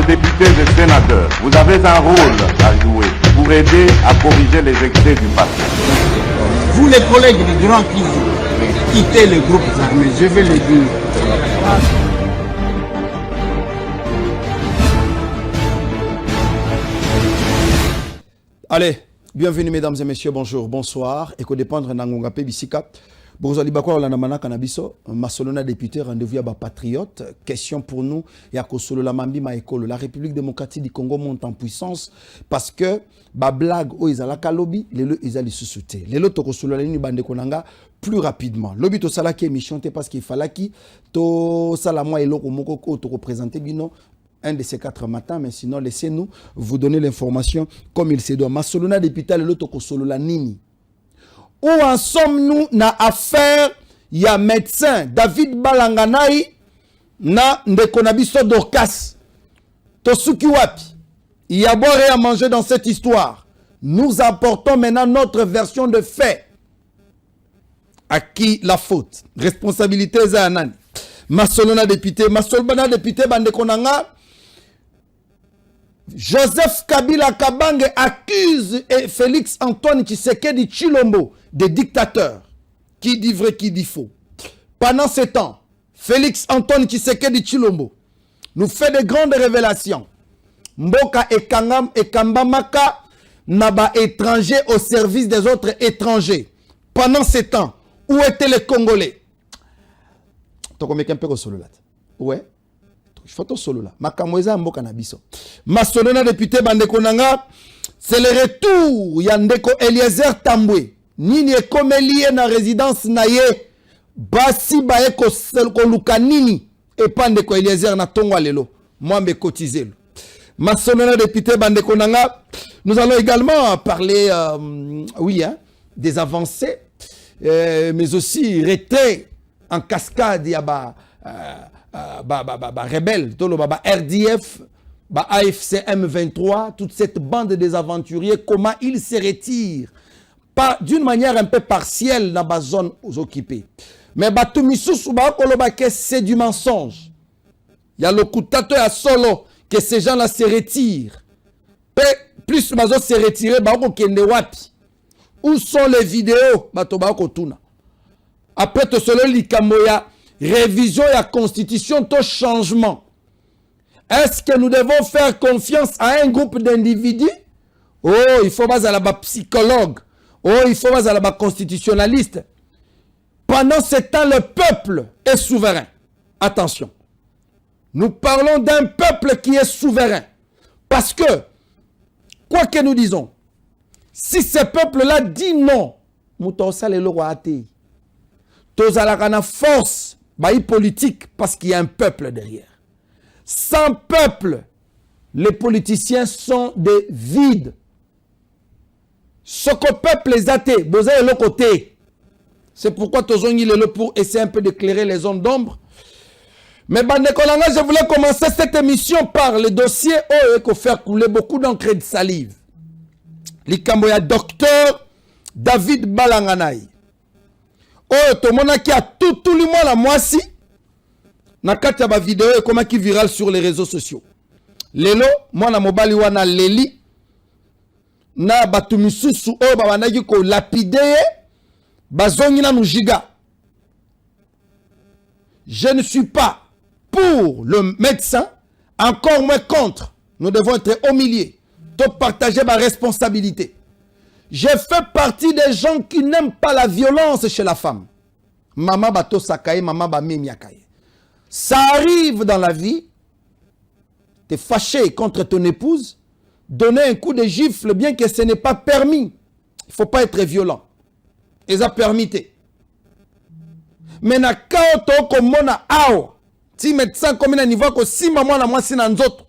députés et sénateurs, vous avez un rôle à jouer pour aider à corriger les excès du passé. Vous les collègues du Grand Kivu, quittez les groupes armés, je vais le dire. Allez, bienvenue mesdames et messieurs, bonjour, bonsoir. Et que dépendre Nangonga Bisika. Bonjour, Libakwa, Olanamana Kanabiso, Masolona député, rendez-vous à Patriote. Question pour nous, Yakosolo la Mambi Maekolo. La République démocratique du Congo monte en puissance parce que, blague, Oizala Kalobi, les lots Izali Susute. Les lots Tokosolo la ligne Bande Konanga plus rapidement. Lobby to Salaki émission, parce qu'il fallait qu'il to Salamo et Loko Moko to représenter Bino. Un de ces 4 matins, mais sinon, laissez-nous vous donner l'information comme il se doit. Masolona député, le loto Kosolo la Nini. Où en sommes-nous na affaire, il y a médecin David Balanganaï, na Ndekonabiso Dorcas. Tosuki Wapi. Il y a boire et à manger dans cette histoire. Nous apportons maintenant notre version de fait. À qui la faute? Responsabilité Zahanan. Masolona député, Bande Konanga. Joseph Kabila Kabange accuse Félix Antoine Tshisekedi Tshilombo de dictateur. Qui dit vrai, qui dit faux. Pendant ce temps, Félix Antoine Tshisekedi Tshilombo nous fait de grandes révélations. Mboka et Kangam et Kambamaka naba étranger au service des autres étrangers. Pendant ce temps, où étaient les Congolais? Ouais. Photo solo là. Makamweza mboka na biso. Masolona député Bande Konanga, c'est le retour Yandeko Eliezer Tambwe. Nini ekomelié na résidence naye. Basi bae ko luka nini et Pandeko Eliezer na tongwa lelo. Moi me cotiser. Masolona député Bande Konanga, nous allons également parler des avancées mais aussi retrait en cascade yaba rebelle, RDF, AFC M23, toute cette bande des aventuriers, comment ils se retirent d'une manière un peu partielle dans la zone occupée. Mais c'est du mensonge. Il y a le coutato à solo que ces gens-là se retirent. Plus ils se retirent, où sont les vidéos? Après tout cela, l'Ikamoya. Révision et la constitution, tout changement. Est-ce que nous devons faire confiance à un groupe d'individus? Oh, il faut pas à la psychologue. Oh, il faut pas à la constitutionnaliste. Pendant ce temps, le peuple est souverain. Attention. Nous parlons d'un peuple qui est souverain. Parce que, quoi que nous disons, si ce peuple-là dit non, nous avons force politique parce qu'il y a un peuple derrière. Sans peuple, les politiciens sont des vides. Ce que le peuple les athées, vous avez le côté. C'est pourquoi Tozongi est là pour essayer un peu d'éclairer les zones d'ombre. Mais Bandekolanga, je voulais commencer cette émission par le dossier où il faut faire couler beaucoup d'encre et de salive. Likamboya docteur David Balanganaï. Oh, tout le monde qui a tout le monde à moi si. Na kati ba vidéo et comment qui viral sur les réseaux sociaux. Lelo, moi na mobali wana leli. Na batumisusu o babanaki ko lapide. Bazongi na nujiga. Je ne suis pas pour le médecin, encore moins contre. Nous devons être au milieu. De partager ma responsabilité. Je fais partie des gens qui n'aiment pas la violence chez la femme. Maman bato sakaye, maman ba mimiakaye. Ça arrive dans la vie. Tu es fâché contre ton épouse. Donner un coup de gifle bien que ce n'est pas permis. Il ne faut pas être violent. Et ça permitté. Mais na kao to ko mona awa. Si médecin comme na niveau ko si maman na moi si na nzoto.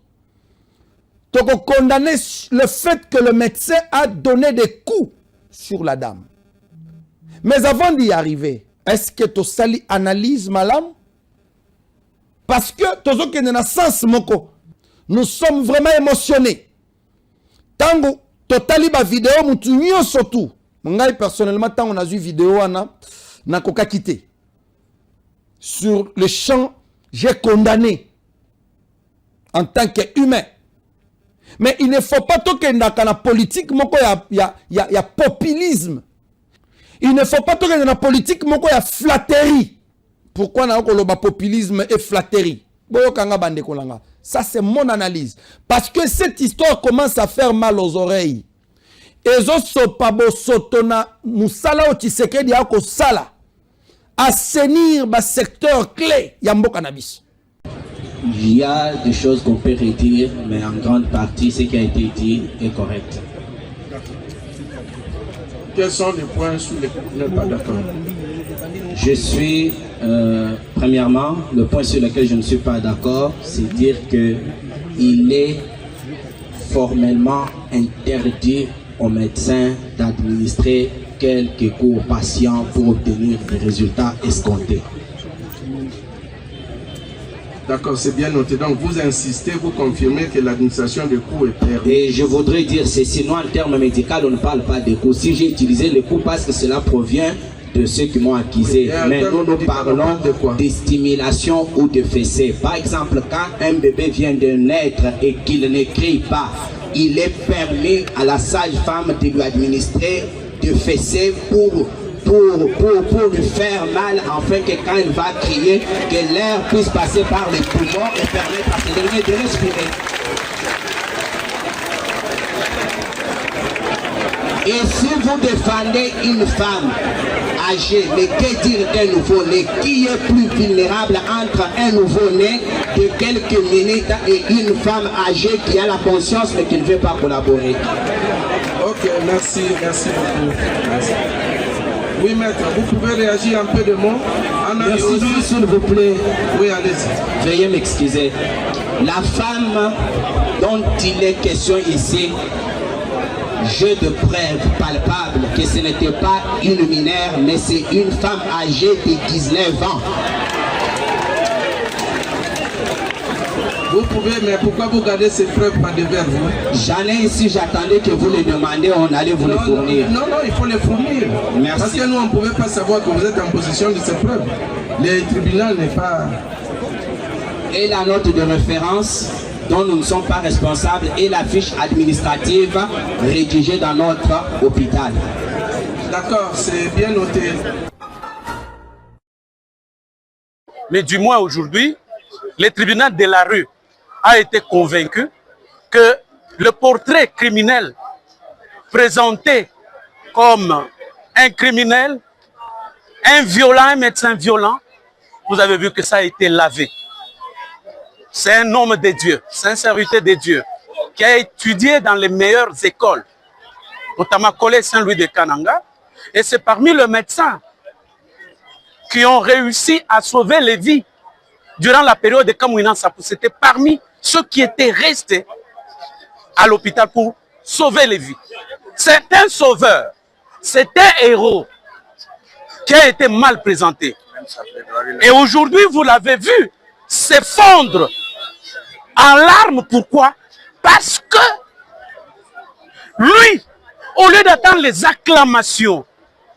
Tu as condamné le fait que le médecin a donné des coups sur la dame. Mais avant d'y arriver, est-ce que tu sali analyse malam? Parce que tu as sens moko. Nous sommes vraiment émotionnés. Tango totali ba vidéo mutu nyo surtout. Ngai personnellement tant on a vu vidéo na koka quitté. Sur le champ, j'ai condamné. en tant qu'humain. Mais il ne faut pas que dans la politique, il y a populisme. Il ne faut pas que dans la politique, il y a flatterie. Pourquoi on a populisme et flatterie? Ça, c'est mon analyse. Parce que cette histoire commence à faire mal aux oreilles. Assainir le secteur clé. Il y a des choses qu'on peut redire, mais en grande partie, ce qui a été dit est correct. Quels sont les points sur lesquels vous n'êtes pas d'accord? Je suis, premièrement, le point sur lequel je ne suis pas d'accord, c'est dire qu'il est formellement interdit aux médecins d'administrer quelques cours aux patients pour obtenir des résultats escomptés. D'accord, c'est bien noté. Donc vous insistez, vous confirmez que l'administration des cours est permise. Et je voudrais dire ceci, non en termes médicaux, on ne parle pas des cours. Si j'ai utilisé les cours parce que cela provient de ceux qui m'ont accusé. Mais nous parlons de stimulation ou de fessée. Par exemple, quand un bébé vient de naître et qu'il ne crie pas, il est permis à la sage-femme de lui administrer de fessée pour lui faire mal, afin que quand il va crier, que l'air puisse passer par les poumons et permettre à ce dernier de respirer. Et si vous défendez une femme âgée, mais que dire d'un nouveau-né? Qui est plus vulnérable entre un nouveau-né de quelques minutes et une femme âgée qui a la conscience mais qui ne veut pas collaborer? Ok, merci beaucoup. Merci. Oui, maître, vous pouvez réagir un peu de mots. Merci, s'il vous plaît. Oui, allez-y. Veuillez m'excuser. La femme dont il est question ici, j'ai de preuves palpables que ce n'était pas une mineure, mais c'est une femme âgée de 19 ans. Vous pouvez, mais pourquoi vous gardez ces preuves pas devers vous? J'en ai ici, j'attendais que vous les demandiez, on allait vous les fournir. Non, il faut les fournir. Merci. Parce que nous, on ne pouvait pas savoir que vous êtes en possession de ces preuves. Le tribunal n'est pas... Et la note de référence dont nous ne sommes pas responsables et la fiche administrative rédigée dans notre hôpital. D'accord, c'est bien noté. Mais du moins aujourd'hui, le tribunal de la rue a été convaincu que le portrait criminel présenté comme un criminel, un violent, un médecin violent, vous avez vu que ça a été lavé. C'est un homme de Dieu, c'est un serviteur de Dieu qui a étudié dans les meilleures écoles, notamment Collège Saint-Louis de Kananga, et c'est parmi les médecins qui ont réussi à sauver les vies durant la période de Kamouina Sapou. C'était parmi ceux qui étaient restés à l'hôpital pour sauver les vies. C'est un sauveur, c'est un héros qui a été mal présenté. Et aujourd'hui, vous l'avez vu s'effondre en larmes. Pourquoi? Parce que lui, au lieu d'attendre les acclamations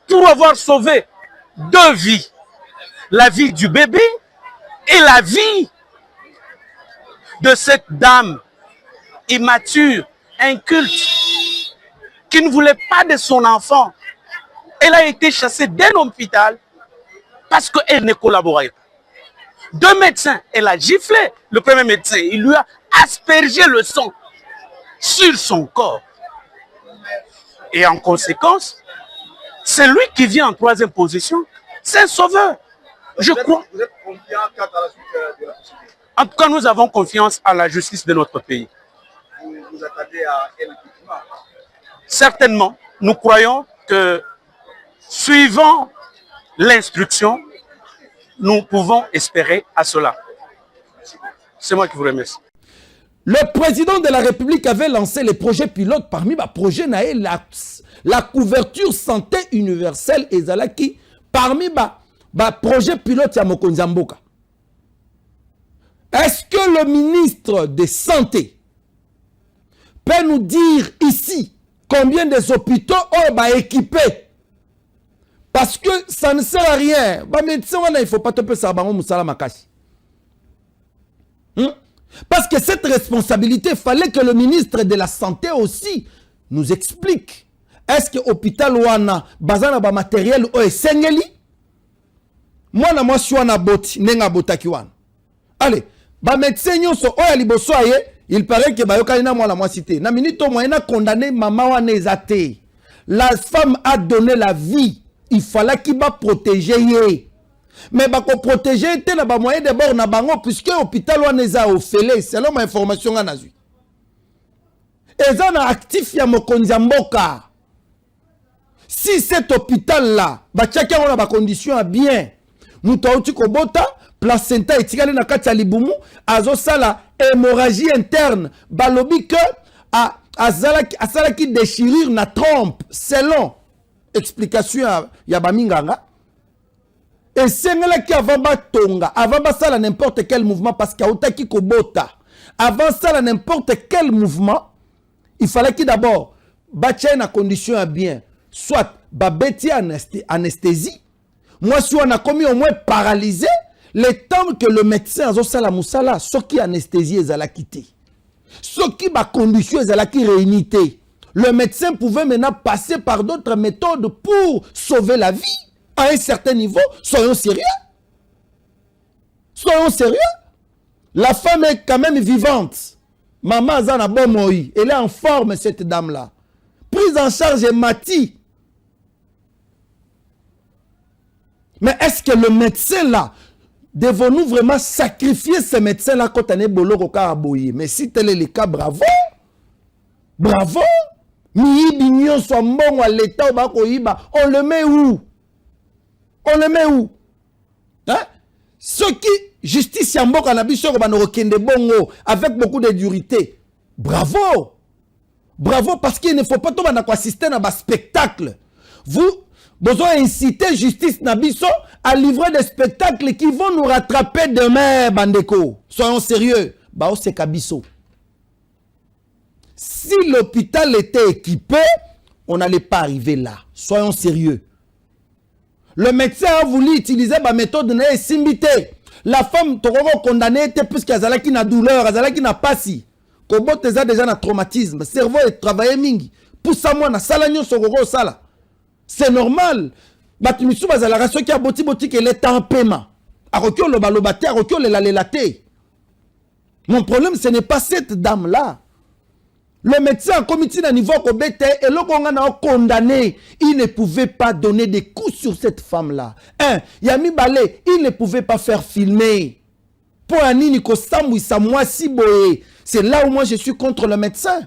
pour avoir sauvé 2 vies, la vie du bébé et la vie de cette dame immature, inculte, qui ne voulait pas de son enfant, elle a été chassée d'un hôpital parce qu'elle ne collaborait pas. 2 médecins, elle a giflé le premier médecin, il lui a aspergé le sang sur son corps. Et en conséquence, c'est lui qui vient en 3e position. C'est un sauveur. Je crois. Vous êtes confiant quant à la suite de la procédure? En tout cas, nous avons confiance à la justice de notre pays. Vous attendez à quel jugement? Certainement, nous croyons que, suivant l'instruction, nous pouvons espérer à cela. C'est moi qui vous remercie. Le président de la République avait lancé les projets pilotes. Parmi les projets, la couverture santé universelle et Zalaki. Parmi les projets pilotes, il y a Mokonzi Mboka. Est-ce que le ministre de Santé peut nous dire ici combien des hôpitaux ont équipés? Parce que ça ne sert à rien. Il ne faut pas te faire ça. Parce que cette responsabilité, il fallait que le ministre de la Santé aussi nous explique. Est-ce que l'hôpital wana bazana ba matériel o esengeli? Moi na moi suis na boti nenga botaki wana. Allez, ba médecin nyonso o ya liboso aye, il paraît que ba yokali na moi la moi cité. Na minute au moins na condamné maman wana ezate. La femme a donné la vie. Il fallait qu'il va protéger yé. Mais bah qu'on protéger était là bas moyen de bord na bango puisque l'hôpital wana eza ofele selon ma information nga nazui. Eza na actif ya mokonzi ya mboka. Si cet hôpital là ba tchaka wana ba condition à bien. Muto uti ko bota placenta etikali na kati ya libumu azo sala hémorragie interne balobi que azalaki déchirure na trompe selon explication ya baminganga. Et c'est qui avant batonga, avant ça n'importe quel mouvement parce qu'il y a autant qui kobota. Avant ça n'importe quel mouvement, il fallait qu'il d'abord bâtir une condition à bien, soit babeti anesthésie. Moi si on a commis au moins paralysé, le temps que le médecin a ça la moussala, ce qui anesthésie est à la quitter. Ce qui ba condition est à la qui réunité. Le médecin pouvait maintenant passer par d'autres méthodes pour sauver la vie. À un certain niveau, soyons sérieux. Soyons sérieux. La femme est quand même vivante. Maman Zana Bomoi, elle est en forme, cette dame-là. Prise en charge est mati. Mais est-ce que le médecin-là, devons-nous vraiment sacrifier ce médecin-là quand on est bolo au caraboye? Mais si tel est le cas, bravo. Bravo. Miibignon soit bon à l'état, on le met où? On le met où? Hein? Ceux qui, justice yamboka na biso ko bano kende bongo avec beaucoup de durité. Bravo! Bravo parce qu'il ne faut pas tout assister à un spectacle. Vous avez incité justice na biso à livrer des spectacles qui vont nous rattraper demain, bandeko. Soyons sérieux. Bao c'est kabiso. Si l'hôpital était équipé, on n'allait pas arriver là. Soyons sérieux. Le médecin a voulu utiliser la méthode de simbité. La femme condamnée était plus qu'elle qui n'a douleur, elle qui n'a pas si. Kobo teza déjà na traumatisme, le cerveau est travaillé mingi. Pour ça moi na sala nyo sogoro sala. C'est normal. Batimisu bazala raso ki a boti qu'elle est en paiement. Arokyo lo balobate, arokyo le lalelate. Mon problème ce n'est pas cette dame là. Le médecin en comité à niveau Kobete et le Kongana condamné, il ne pouvait pas donner des coups sur cette femme-là. Yami Balé, il ne pouvait pas faire filmer. Pour Anini Kosamou Samoa Siboé, c'est là où moi je suis contre le médecin.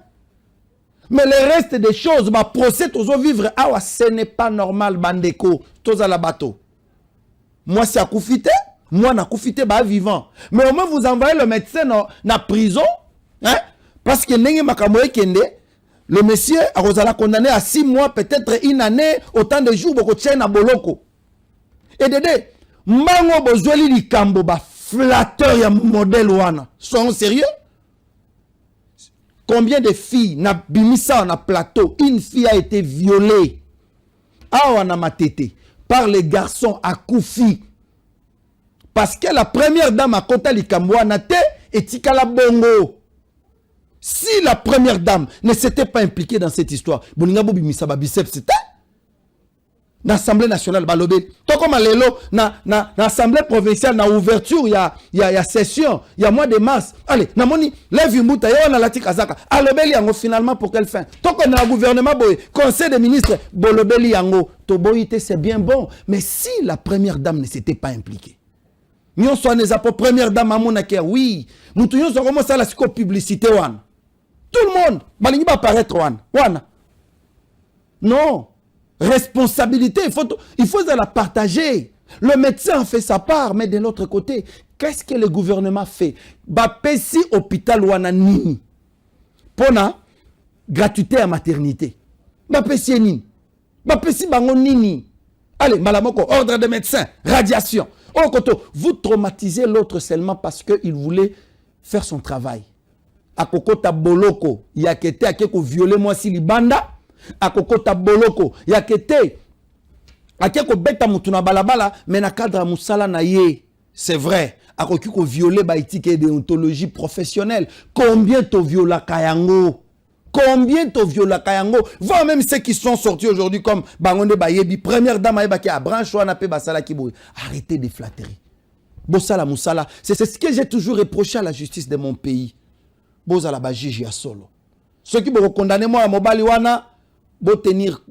Mais le reste des choses, ma procès aux vivre, ah ce n'est pas normal, bandeko, tous à la bateau. Moi c'est à Koufité, moi na Koufité bah vivant. Mais au moins vous envoyez le médecin dans la prison, hein? Parce que le monsieur a condamné à 6 mois, peut-être une année, autant de jours, beaucoup de chaînes à Boloko. Et dédé, Mango Bozoli Likambo, flatteur, y a modèle wana. Soyons sérieux? Combien de filles n'a bimisa na plateau? Une fille a été violée. Awana matete. Par les garçons à Koufi. Parce que la première dame à Kota Likambo wana te et Tikala Bongo. Si la première dame ne s'était pas impliquée dans cette histoire, Boninga Bobi Misaba biceps c'était l'Assemblée nationale balobé. Tout comme lelo na l'Assemblée provinciale na ouverture il y a session, il y a mois de mars. Allez, na moni lève muta yo na lati kazaka. Alobeli yango finalement pour quelle fin? Tout comme na gouvernement boy, conseil des ministres bolobeli yango, to boyité c'est bien bon, mais si la première dame ne s'était pas impliquée. Nyon soit les apôtres première dame à mon acquère, oui. Moutou nyon soit comment ça la publicité wan. Tout le monde, balingi va apparaître wana. Non, responsabilité, il faut la partager. Le médecin fait sa part, mais de l'autre côté, qu'est-ce que le gouvernement fait? Bapesi hôpital wana nini. Pona gratuité à maternité. Bapesi nini. Bapesi bango nini. Allez, malamoko, ordre de médecin, radiation. Oh, koto, vous traumatisez l'autre seulement parce qu'il voulait faire son travail. Akokota boloko, yakete akeko violer moi si libanda. Akokota boloko, yakete akeko beta mutuna balabala, mais na cadre musala na ye. C'est vrai. akoki ko violer ba éthique et déontologie professionnelle. Combien to viola kayango? Combien to viola kayango? Voir même ceux qui sont sortis aujourd'hui comme Bangonde Bayebi, première dame Ayeba qui a branché wana pe basala ki boy. Arrêtez de flatterie. Bosala Moussala, c'est ce que j'ai toujours reproché à la justice de mon pays. Bozala ba jiji ya solo. Ceux qui vont condamner moi à Mobali wana, bo tenir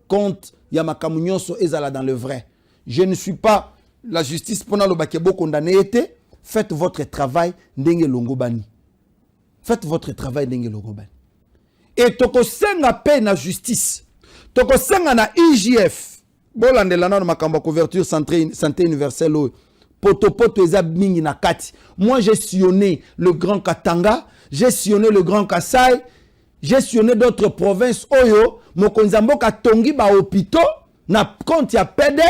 compte ya makamunyoso ezala dans le vrai. Je ne suis pas la justice pendant le bakebo condamné était. Faites votre travail ndenge longobani. Faites votre travail ndenge longobani. Et toko senga pe na justice. Toko senga na IGF. Bolandela na makamba couverture santé universelle. Poto eza mingi na kati. Moi j'ai sillonné le Grand Katanga, j'ai sillonné le Grand Kassai, j'ai sillonné d'autres provinces oyo, mokonzambo katongi ba hôpitaux na compte ya pedel.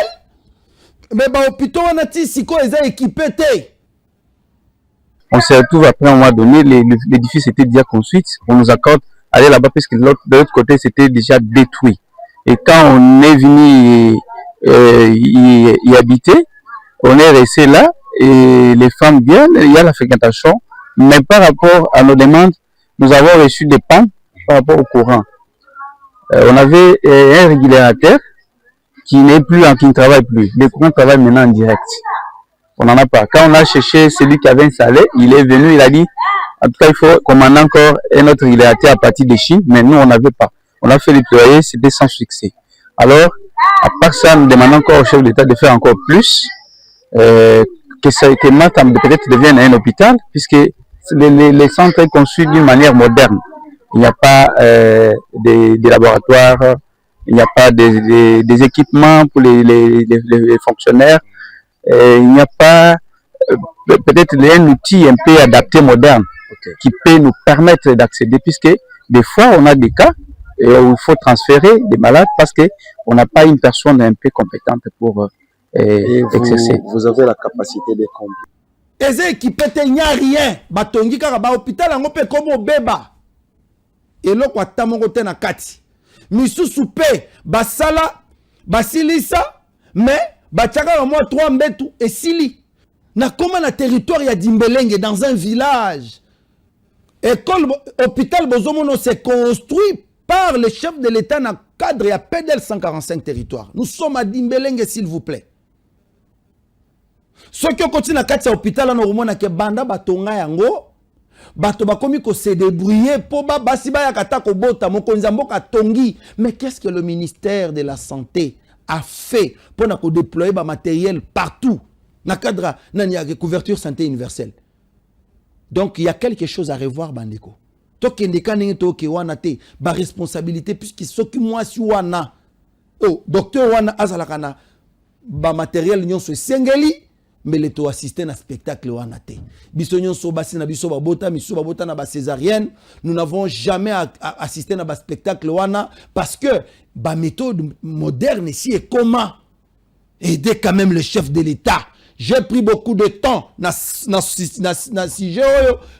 Mais bah hôpitaux on a ti siko eza équipé té. On se retrouve après un mois donné, l'édifice était déjà construit, on nous accorde aller là-bas parce que de l'autre côté c'était déjà détruit. Et quand on est venu y habiter, on est resté là et les femmes viennent, il y a la fréquentation, mais par rapport à nos demandes, nous avons reçu des pannes par rapport au courant. On avait un régulateur qui n'est plus, qui ne travaille plus. Le courant travaille maintenant en direct. On n'en a pas. Quand on a cherché celui qui avait installé, il est venu, il a dit, en tout cas, il faut commander encore un autre régulateur à partir de Chine, mais nous, on n'avait pas. On a fait déployer, c'était sans succès. Alors, à part ça, nous demandons encore au chef d'État de faire encore plus, que Matam peut-être devienne un hôpital, puisque les centres sont conçus d'une manière moderne. Il n'y a pas des laboratoires, il n'y a pas des équipements pour les fonctionnaires, il n'y a pas peut-être un outil un peu adapté, moderne, qui peut nous permettre d'accéder, puisque des fois on a des cas où il faut transférer des malades parce qu'on n'a pas une personne un peu compétente pour exercer. Vous avez la capacité de combien? Eze équipé te nya rien, batongi kaka ba hôpital yango pe komo beba. Eloko atamongo te na kati. Misusu pe basala basilisa mais batiaka mo 3 mbetu esili. Na koma na territoire ya Dimbelenge dans un village. École hôpital Bozomono s'est construit par le chef de l'État dans le cadre ya PDL 145 territoires. Nous sommes à Dimbelenge s'il vous plaît. Ce qui continue à katsa hôpital en Oromona ke banda batonga yango bato bakomi ko se débrouiller po ba basiba ya kata ko bota mokonza mboka tongi. Mais qu'est-ce que le ministère de la santé a fait pour na ko déployer ba matériel partout na cadre nani ya couverture santé universelle? Donc il y a quelque chose à revoir bandeko. To kendeka ningi to ke wana te ba responsabilité puisque soki moi si wana oh docteur wana azalakana ba matériel nyonso sengeli mais les to assister na spectacle wana te. Biso nyonso basi na biso babota miso babota na ba césarienne, nous n'avons jamais assisté na ba spectacle wana parce que ba méthode moderne ici est comment aider quand même le chef de l'État. J'ai pris beaucoup de temps na sujet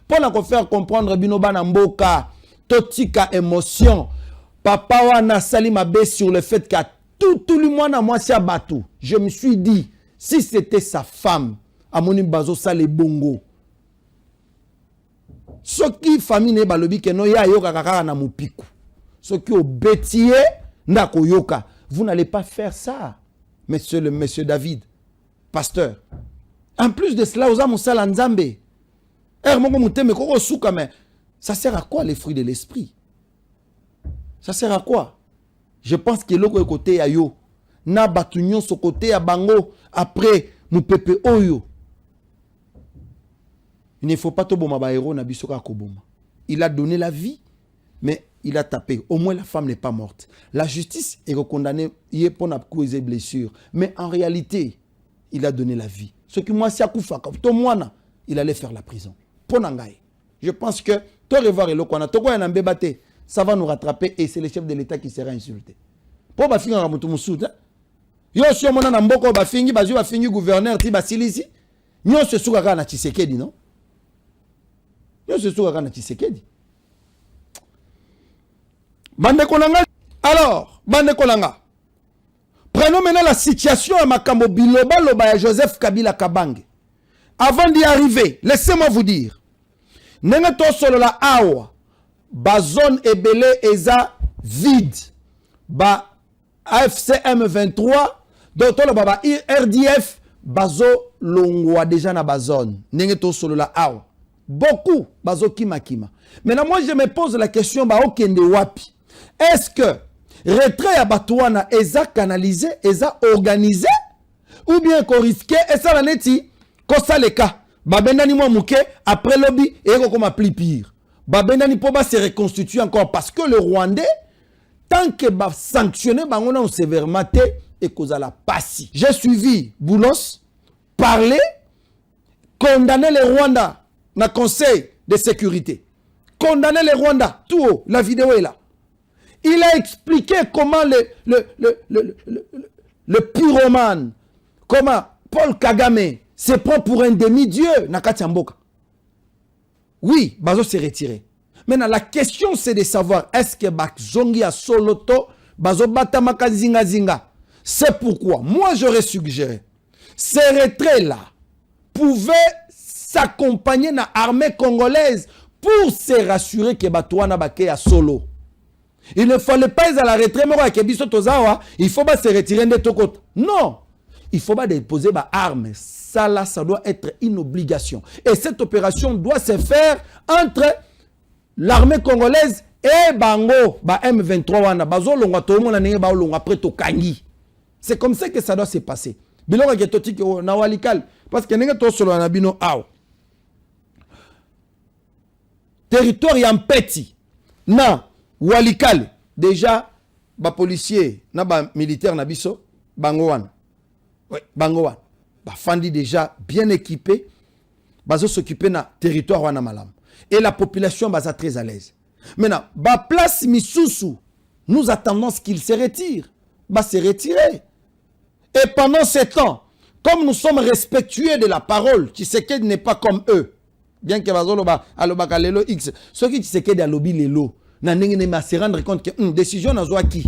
pour faire comprendre binoba na mboka totika émotion papa wana sali mabe sur le fait qu'à tout le monde à moi c'est abatou. Je me suis dit si c'était sa femme amoni bazo sale bongo soki famille ne balobi ke no ya yoka kaka na mupiku soki obetier ndako yoka vous n'allez pas faire ça monsieur David pasteur. En plus de cela, aux âmes sala nzambe. Mais ça sert à quoi les fruits de l'esprit? Ça sert à quoi? Je pense que l'autre côté a yo. Na batunyon so côté a bango après nous pepe oyo. Il ne faut pas to boma ba héros na bisoka koboma. Il a donné la vie, mais il a tapé. Au moins la femme n'est pas morte. La justice est condamnée pour na cause blessure, mais en réalité il a donné la vie. Ce qui moi si akufa il allait faire la prison. Ponangai. Je pense que to revoir et lokwana to ko na mbebate, ça va nous rattraper et c'est le chef de l'État qui sera insulté. Po ba finga mutu musuda. Yo si mona na mboko ba fingi ba fingi gouverneur ti basilisi. Nyo se suka na Tshisekedi non? Nyo se suka na Tshisekedi. Bande kolanga. Alors, bande kolanga. Prenons maintenant la situation à Makambo Biloba Loba Joseph Kabila Kabange. Avant d'y arriver, laissez-moi vous dire, Nengeto solo la awa, ba zone ebele eza vide, ba AFC M23, d'autres ba RDF, bazo longwa déjà na ba zone, Nengeto solo la awa. Beaucoup, bazo kima. Maintenant, moi je me pose la question, ba okende wapi. Est-ce que retrait à Batouana eza canalisé, eza organisé, ou bien qu'on risquait, et ça la neti, qu'on ça les cas. Babendani mwa mouke, après lobby, et qu'on m'a pli pire. Babendani poba se reconstituer encore, parce que le Rwandais, tant que ba sanctionné, ba on a sévèrement et qu'on a la passi. J'ai suivi Boulos parler, condamner les Rwandais dans le Conseil de sécurité. Condamner les Rwandais, tout haut, la vidéo est là. Il a expliqué comment le pyromane, comment Paul Kagame se prend pour un demi-dieu, Nakati Mboka. Oui, Bazo s'est retiré. Maintenant, la question c'est de savoir, est-ce que Bakzongi a soloto, Bazo Batamaka Zinga. C'est pourquoi, moi j'aurais suggéré, ces retraits-là pouvaient s'accompagner dans l'armée congolaise pour se rassurer que Batouana Baké a solo. Il ne fallait pas aller à la retraite, il faut pas se retirer de Tokot. Non, il faut pas déposer ma arme. Ça là, ça doit être une obligation. Et cette opération doit se faire entre l'armée congolaise et Bango, M23 c'est comme ça que ça doit se passer. Parce que territoire en petit. Non. Walikale, déjà, ba policier, ba militaire na biso, Bangowan. Oui, Bangowan. Ba fandi déjà bien équipé, bazo s'occuper na territoire wana malam. Et la population baza très à l'aise. Maintenant, ba place Misusu, nous attendons qu'il se retire. Ba se retirer. Et pendant ce temps, comme nous sommes respectueux de la parole, Tshisekedi n'est pas comme eux. Bien que bazo loba aloba kalelo X, ceux qui Tshisekedi alobi lelo. Se rendre compte que décision n'a qui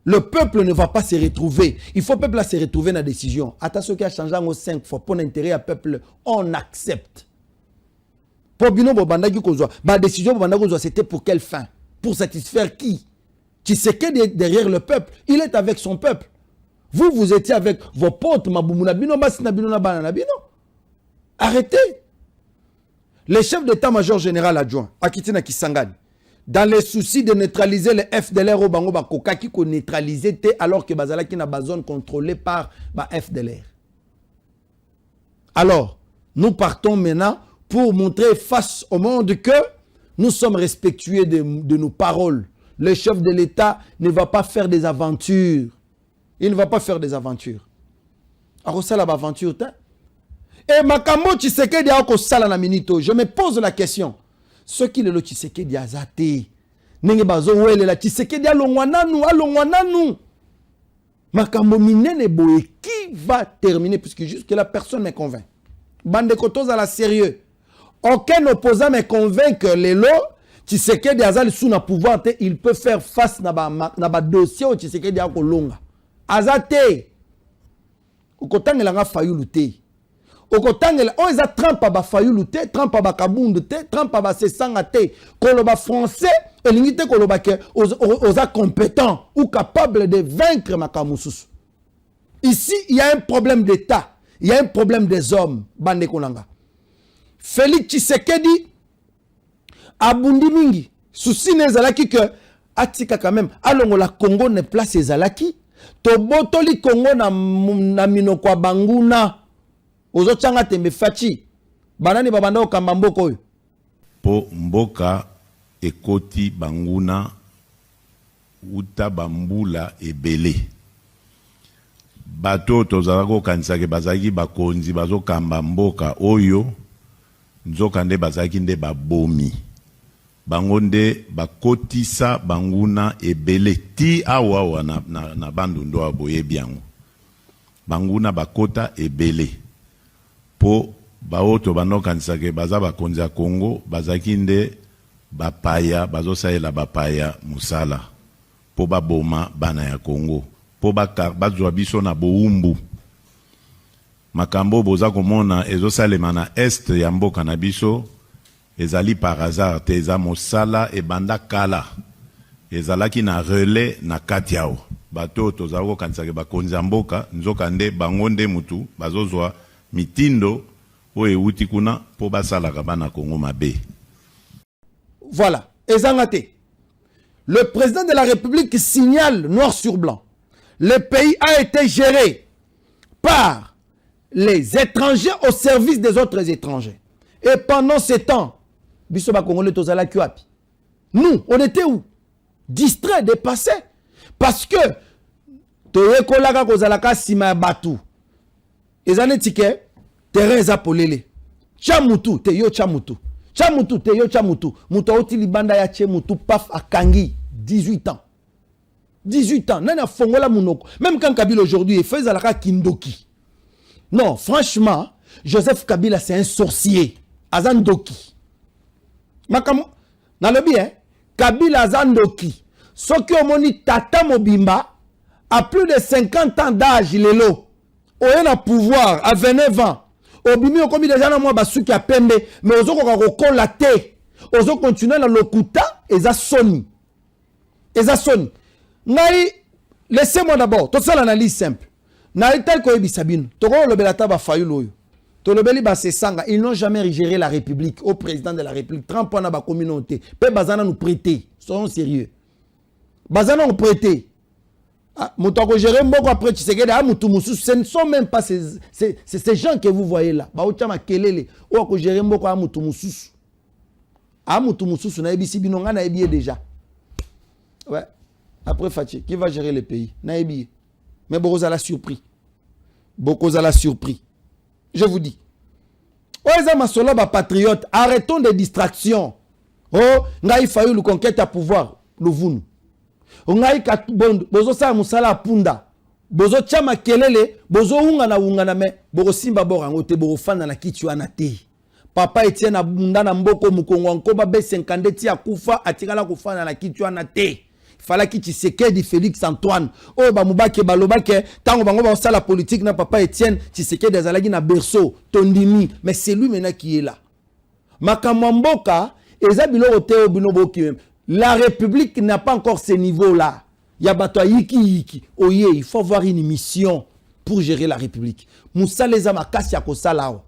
le peuple ne va pas se retrouver. Il faut que le peuple se retrouve dans la décision. Attention qui a changé en 5 fois pour l'intérêt du peuple, on accepte. Pour Bino Bobandaki Kozwa, la décision Bobandaki c'était pour quelle fin? Pour satisfaire qui? Qui sait que derrière le peuple, il est avec son peuple. Vous, vous étiez avec vos potes, Maboumuna Bino, Basina Bino, Banana Bino. Arrêtez. Le chef d'état-major général adjoint, Akitina Kisangani, dans les soucis de neutraliser les FDLR au Bango Bakoka qui ko neutraliser alors que Bazalaki n'a pas zone contrôlée par FDLR. Alors, nous partons maintenant pour montrer face au monde que nous sommes respectueux de nos paroles. Le chef de l'État ne va pas faire des aventures. Il ne va pas faire des aventures. Alors ça, l'aventure, et Makambo Tshisekedi a sala na minito. Je me pose la question. Ce qui le Tshisekedi a zaté. Nenge bazo wele la Tshisekedi a longwananu. Makambo minene boye qui va terminer puisque jusque là personne ne convainc. Bande kotoza la sérieux. Aucun opposant ne convainc que les lots Tshisekedi azali sous na pouvoir il peut faire face na ba dossier au Tshisekedi a kolonga. Azate. Okotangela nga fayulu te. Okotangela o eza trempa ba fayulu te, trempa ba kabundu te, trempa ba sesanga te. Koloba français elingi te koloba ke oza compétent ou capable de vaincre makamususu. Ici, il y a un problème d'état, il y a un problème des hommes, bande konanga. Félix Tshisekedi abundi mingi, souci nezalaki que atika quand même alongo la Congo ne place ezalaki. Tobotoli Congo na minokwa banguna. Ozo changa tembe fachi. Banani babanda okamba mboko oyo. Po mboka ekoti banguna uta bambula ebele. Bato tozalako kanisake bazaki bakonzi bazokamba mboka oyo nzoka nde bazaki nde babomi. Bango nde bakotisa banguna ebele ti awa na bandundu aboye biango. Banguna bakota ebele. Po baoto banokanisake baza bakonzi ya Congo bazaki nde bapaya bazosaela bapaya musala po baboma bana ya Congo po bazwa biso na boumbu makambo boza komona ezosalema na est ya mboka na biso ezali par hasard te eza mosala ebanda kala ezalaki na relais na kati yao bato tozala kokanisaka bakonzi ya mboka nzoka nde bango nde mutu bazozwa mitindo oyo ewuti kuna mpo basalaka bana Kongo mabe. Voilà, ezangate. Le président de la République signale noir sur blanc. Le pays a été géré par les étrangers au service des autres étrangers. Et pendant ce temps, nous, on était où? Distraits, dépassés. Parce que, terrain polele. Chamutu, te yo chamutu. Chamutu, te yo chamutu. Mutu oti libanda ya che mutu paf akangi. 18 ans. 18 ans. Nana fongola munoko. Même quand Kabila aujourd'hui est fait zalaka kindoki. Non, franchement, Joseph Kabila c'est un sorcier. Azandoki. Makamo, na lobi Kabila Azandoki. Soki omoni Tata Mobimba a plus de 50 ans d'âge lelo. Oyen a pouvoir à 29 ans. Obimi okomi déjà na moi basuki a pembe mais ozo ko la te. Ozo continuer na lokuta eza soni. Eza soni. Ngai laissez-moi d'abord, tout ça l'analyse simple. Na tel ko ebisabino. Toko lobelata ba fayulu oyo. To lobeli ba sesanga, ils n'ont jamais géré la République au président de la République. 30 ans na ba communauté. Pe bazana nous prêter. Soyons sérieux. Bazana nous prêter. Moutako gérer mboko après Tshisekedi a mutumussu, ce ne sont même pas ces gens que vous voyez là. Ba ochama kelele o ko gérer mboko a mutumussu. A mutumussu na ebisi binonga na ebié déjà. Ouais. Après Fachi, qui va gérer le pays? Na ebié. Mais Bokoza l'a surpris. Bokoza l'a surpris. Je vous dis. Oeza masolo ba patriote, arrêtons des distractions. Oh, ngai fayu le conquête à pouvoir, le vunu. Ngai katbondo, bozo sa musala punda. Bozo chama kelele, bozo unga na me, bozo simba borango te bozo fana na kitu anate. Papa Etienne abunda na mboko mukongo nkoba B50 ti akufa atikala kufana na kitu anate. Fala ki Tshisekedi Félix Antoine. Oh ba mubake balobake tango bango ba sala politique na papa Etienne Tshisekedi azalaki na berceau tondimi mais c'est lui maintenant qui est là. Makamamboka ezabilo oteo binoboki même. La République n'a pas encore ce niveau-là. Yabato yiki. Oye, il faut avoir une mission pour gérer la République. Moussa les amakasi ya kosalao.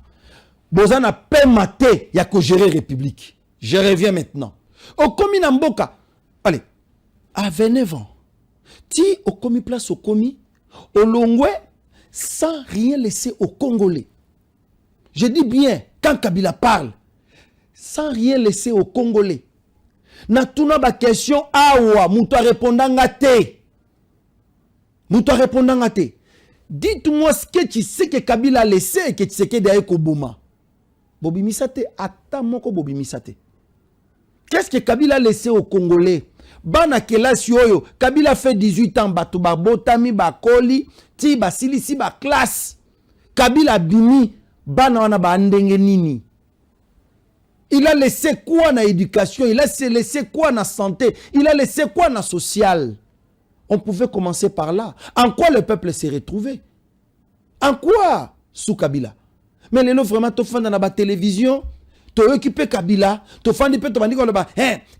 Bozana pemate ya ko gérer la République. Je reviens maintenant. Au komi Namboka. Allez. À 29 ans. Ti au komi place au komi. Au Longwe. Sans rien laisser aux Congolais. Je dis bien, quand Kabila parle. Sans rien laisser aux Congolais. Na tuna ba question awa muto répondanga te. Muto répondanga te. Dites-moi ce que tu sais que Kabila a laissé et que tu sais que derrière Koboma. Bobi Misate ata moko Bobi Misate. Qu'est-ce que Kabila a laissé aux Congolais? Bana kelasi oyo Kabila fait 18 ans batu ba botami ba koli ti ba silisi ba classe. Kabila bimi bana wana ba ndenge nini? Il a laissé quoi dans l'éducation? Il a laissé quoi dans la santé? Il a laissé quoi dans le social? On pouvait commencer par là. En quoi le peuple s'est retrouvé? En quoi? Sous Kabila. Mais les gens vraiment, tu fais dans la télévision, tu occupé Kabila, tu fais un peu, tu vas dire,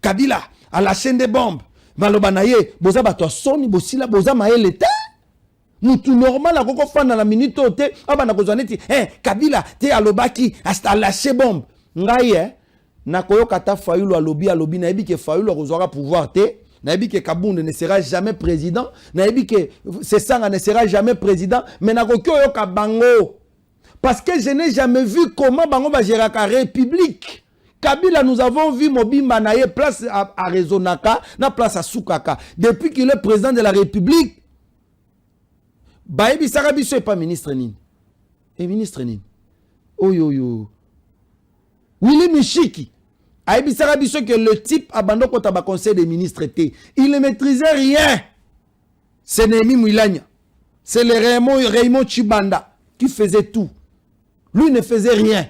Kabila a lâché des bombes. Maloba naye, boza ba to soni bosila boza maele te. Mutu normal a koko fan dans la minute te, abana kozaneti, Kabila te alobaki a lâché bombe. Ngaye na koyo kata Fayulu alobi na yebi ke Fayulu akozwaka pouvoir te, na yebi ke Kabunde ne sera jamais président, na yebi ke Sesanga ne sera jamais président, mais na koyo yoka bango parce que je n'ai jamais vu comment bango va gérer la République. Kabila, nous avons vu Mobimba naye place à Rezonaka, na place à Soukaka. Depuis qu'il est président de la République, Baebi Sarabiso n'est pas ministre Nini. Et ministre Nini. Oh yo yo. Willy Michiki. Aebi Sarabiso que le type abandonne quand il conseil des ministres était. Il ne maîtrisait rien. C'est Némi Mouilania. C'est le Raymond Chibanda qui faisait tout. Lui ne faisait rien.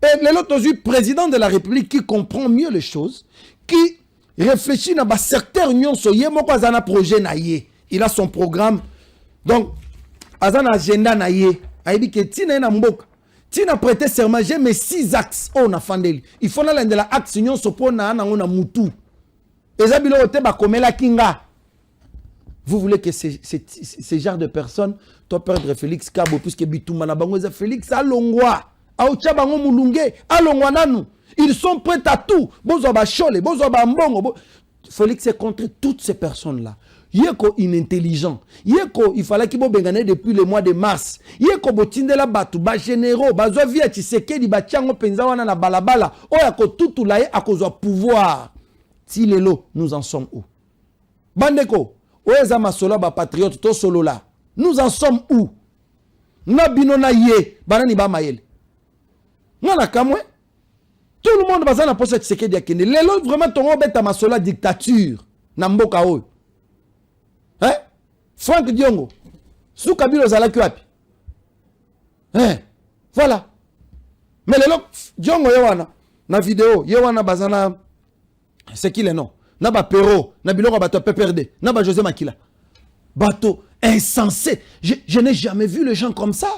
Et l'autre président de la République qui comprend mieux les choses, qui réfléchit dans certaines unions, projet naïe. Il a son programme. Donc, azan agenda naïe. aibi ke tina na mboka tina prêter serment j'ai mes 6 axes on a fandeli il faut na la axe nyonso pona na ngona mutu ezabilo ote ba komela kinga. Vous voulez que ce genre de personnes, toi perdre Félix Kabo, puisque Bitouma na bango Félix Alongwa, Aoucha bango mulunge, Alongwa nanu. Ils sont prêts à tout. Bozo ba chole, bozo ba mbongo. Félix est contre toutes ces personnes-là. Yeko inintelligent. Yeko, il fallait qu'il bo bengane depuis le mois de mars. Yeko botinde la batu, ba généraux, ba zo via Tshisekedi, ba tiango penza wana na balabala. Oyako tutu laye akozwa pouvoir. Si lelo, nous en sommes où? Bandeko. Oeza masola ba patriote to solo là. Nous en sommes où? Na bino na ye, banani ba mayele. Ngana kamwe. Tout le monde bazana posa Tshisekedi akende. Lelo vraiment tongo beta masola dictature na mboka oyo. Hein? Franck Diongo. Sou Kabila ozala wapi? Hein? Voilà. Mais lelo Diongo yewana na vidéo, yewana bazana c'est qui le nom? Naba Perro, Nabilo Bato PPRD, Naba José Makila. Bateau insensé. Je n'ai jamais vu les gens comme ça.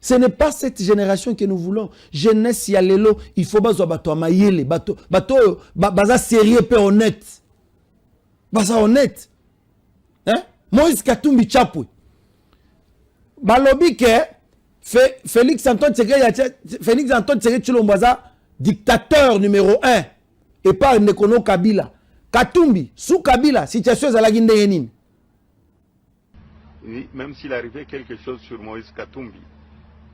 Ce n'est pas cette génération que nous voulons. Jeunesse Yalelo, il faut bazo bato amayele, bato baza sérieux peu honnête. Baza honnête. Hein? Moïse Katumbi Chapwe. Balobi ke Félix Antoine Tshisekedi Tshilombo dictateur numéro 1 et pas Nekono Kabila. Katumbi, sous Kabila, situation à la Guinée. Oui, même s'il arrivait quelque chose sur Moïse Katumbi,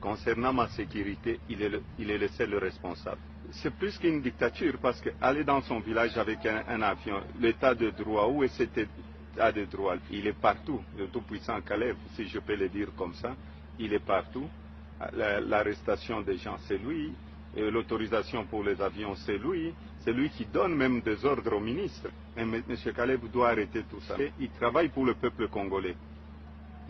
concernant ma sécurité, il est le seul responsable. C'est plus qu'une dictature, parce qu'aller dans son village avec un avion, l'état de droit, où est cet état de droit? Il est partout, le tout-puissant Caleb, si je peux le dire comme ça, il est partout. L'arrestation des gens, c'est lui. L'autorisation pour les avions, c'est lui. C'est lui qui donne même des ordres au ministre. Mais M. Caleb doit arrêter tout ça. Il travaille pour le peuple congolais.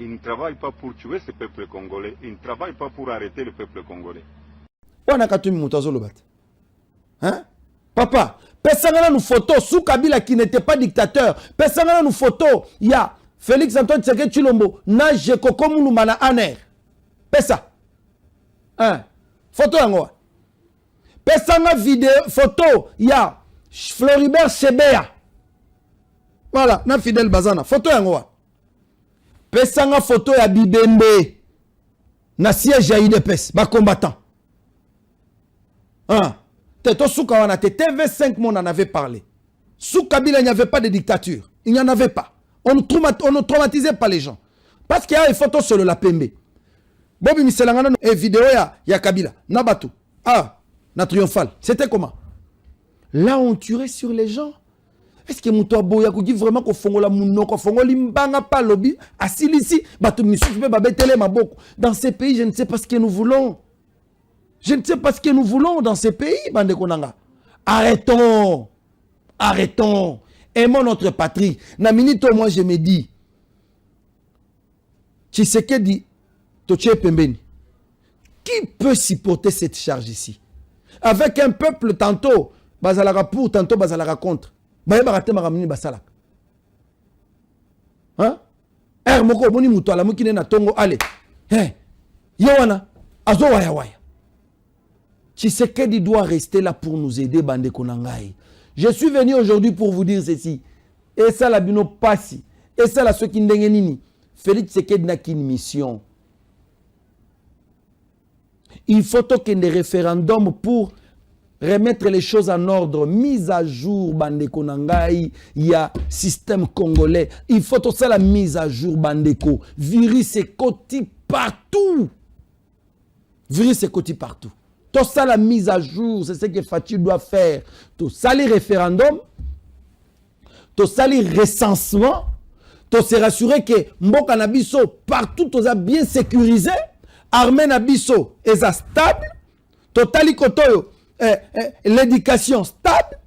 Il ne travaille pas pour tuer ce peuple congolais. Il ne travaille pas pour arrêter le peuple congolais. Hein? Papa, pesangana nous photo sous Kabila qui n'était pas dictateur. Pesangana nous photo, il y a Félix Antoine Tshisekedi Tshilombo, na Jekoko Mulumana Aner. Pesa. Hein? Photo yango. Pesanga vidéo, photo, il y a Floribert Chebeya. Voilà, na Fidel Bazana. Photo yango. Pesanga photo ya Bibembe. Na siège ya IDPS, ba combattant. Hein? Teto Souka wana te TV5 on en avait parlé. Sous Kabila, il n'y avait pas de dictature. Il n'y en avait pas. On ne traumatisait pas les gens. Parce qu'il y a une photo sur la Pembe. Bobi Miselangana et vidéo ya Kabila. Nabatu. Ah. Na triomphal. C'était comment? Là, on tuerait sur les gens. Est-ce que Moutoua Boya dit vraiment qu'on fongola mouno, qu'on fongola limbanga pas lobby, asilisi, batou misu, babetele maboko. Dans ces pays, je ne sais pas ce que nous voulons. Je ne sais pas ce que nous voulons dans ces pays, bande konanga. Arrêtons. Arrêtons. Aimons notre patrie. Na minute, moi, je me dis, Tshisekedi, Toche Pembeni, qui peut supporter cette charge ici? Avec un peuple tantôt bazalaka pour, tantôt bazalaka contre. Bayebaka te makamini basalaka. Hein? Moko boni muto ala mukine na tongo ale. Yowana azo waya waya. Tshisekedi doit rester là pour nous aider bande konangai. Je suis venu aujourd'hui pour vous dire ceci. Et ça la bino passi. Et ça la ceux qui ndenge nini. Félix Tshisekedi n'a qu'une mission. Il faut qu'il y ait des référendums pour remettre les choses en ordre, mise à jour, Bandeko Nangai, il y a système congolais. Il faut tout ça la mise à jour, Bandeko. Virus et côté partout. Virus et côté partout. Tout ça la mise à jour, c'est ce que Fatih doit faire. Tout ça les référendums, tout ça les recensements, tout se rassurer que Mboka Nabiso partout, tout ça bien sécurisé. Armée Nabiso est stable, totali kotoyo, l'éducation stable,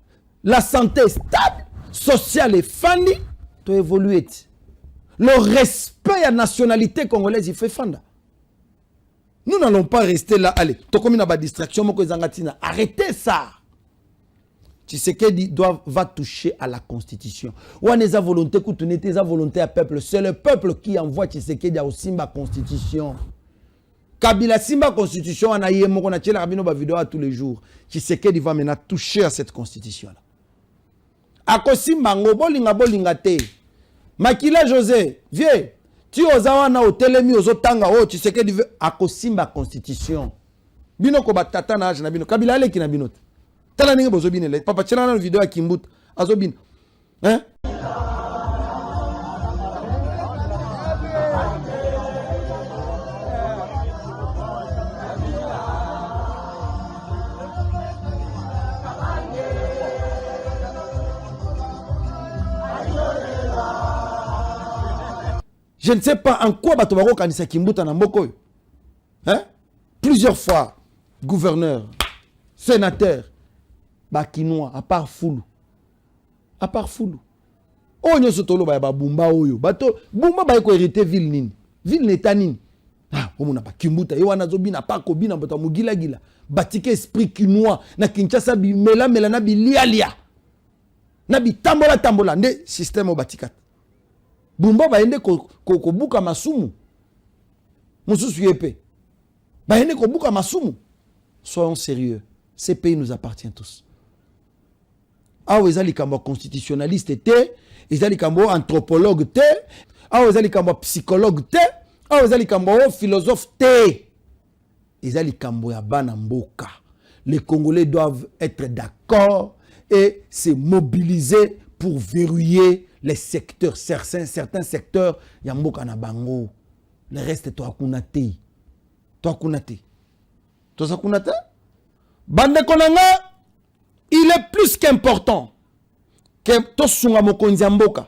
la santé stable, sociale et fandi, to évoluer. Le respect à la nationalité congolaise, il fait fanda. Nous n'allons pas rester là, allez, to comme une distraction, arrêtez ça. Tshisekedi va toucher à la constitution. Ou à sa volonté, volonté à peuple, c'est le peuple qui envoie Tshisekedi à Osimba constitution. Kabila Simba constitution on a yemo qu'on a tiré la rabino ba vidéo à tous les jours. Tshisekedi va maintenant toucher à cette constitution là. Akosimba ngobolinga bolinga te. Makila José, viens. Tu ozawa na hotelemi ozotanga o Tshisekedi veut akosimba constitution. Bino ko batata na age na bino. Kabila ale ki na bino. Tala ninge bozo binele. Papa tchela na vidéo ya Kimbut azobina. Hein? Je ne sais pas en quoi Batobaro Kanisa Kimbuta Namboko. Hein? Plusieurs fois, gouverneur, sénateur, Bakinois, à part Foulou. À part Foulou. Oh, nous sommes là, Bumba Oyo. Bato, Bumba ba ko hérité ville nini. Ville neta nini. Ah, on n'a pas Kimbuta. Yo wana zobina pa ko bina bata mugila gila. Batike esprit kinois na Kinshasa bi mela na bi lia. Na bi tambola nde système batikat. Bumba ba ende ko buka masumu. Mususu yepe. Ba ende ko buka masumu. Soyons sérieux. Ces pays nous appartiennent tous. Ah, ils ont kambo constitutionnaliste te, ils ont kambo anthropologue te, ah, ils ont kambo psychologue te, ah, ils ont kambo philosophe te. Ils ont kambo ya bana mboka. Les Congolais doivent être d'accord et se mobiliser pour verrouiller les secteurs, certains secteurs, ya mboka na bango. Le reste, toi kunate. Toi kunate. Toi kunate? Bande konanga, il est plus qu'important que Tosunga Mokonzi Mboka.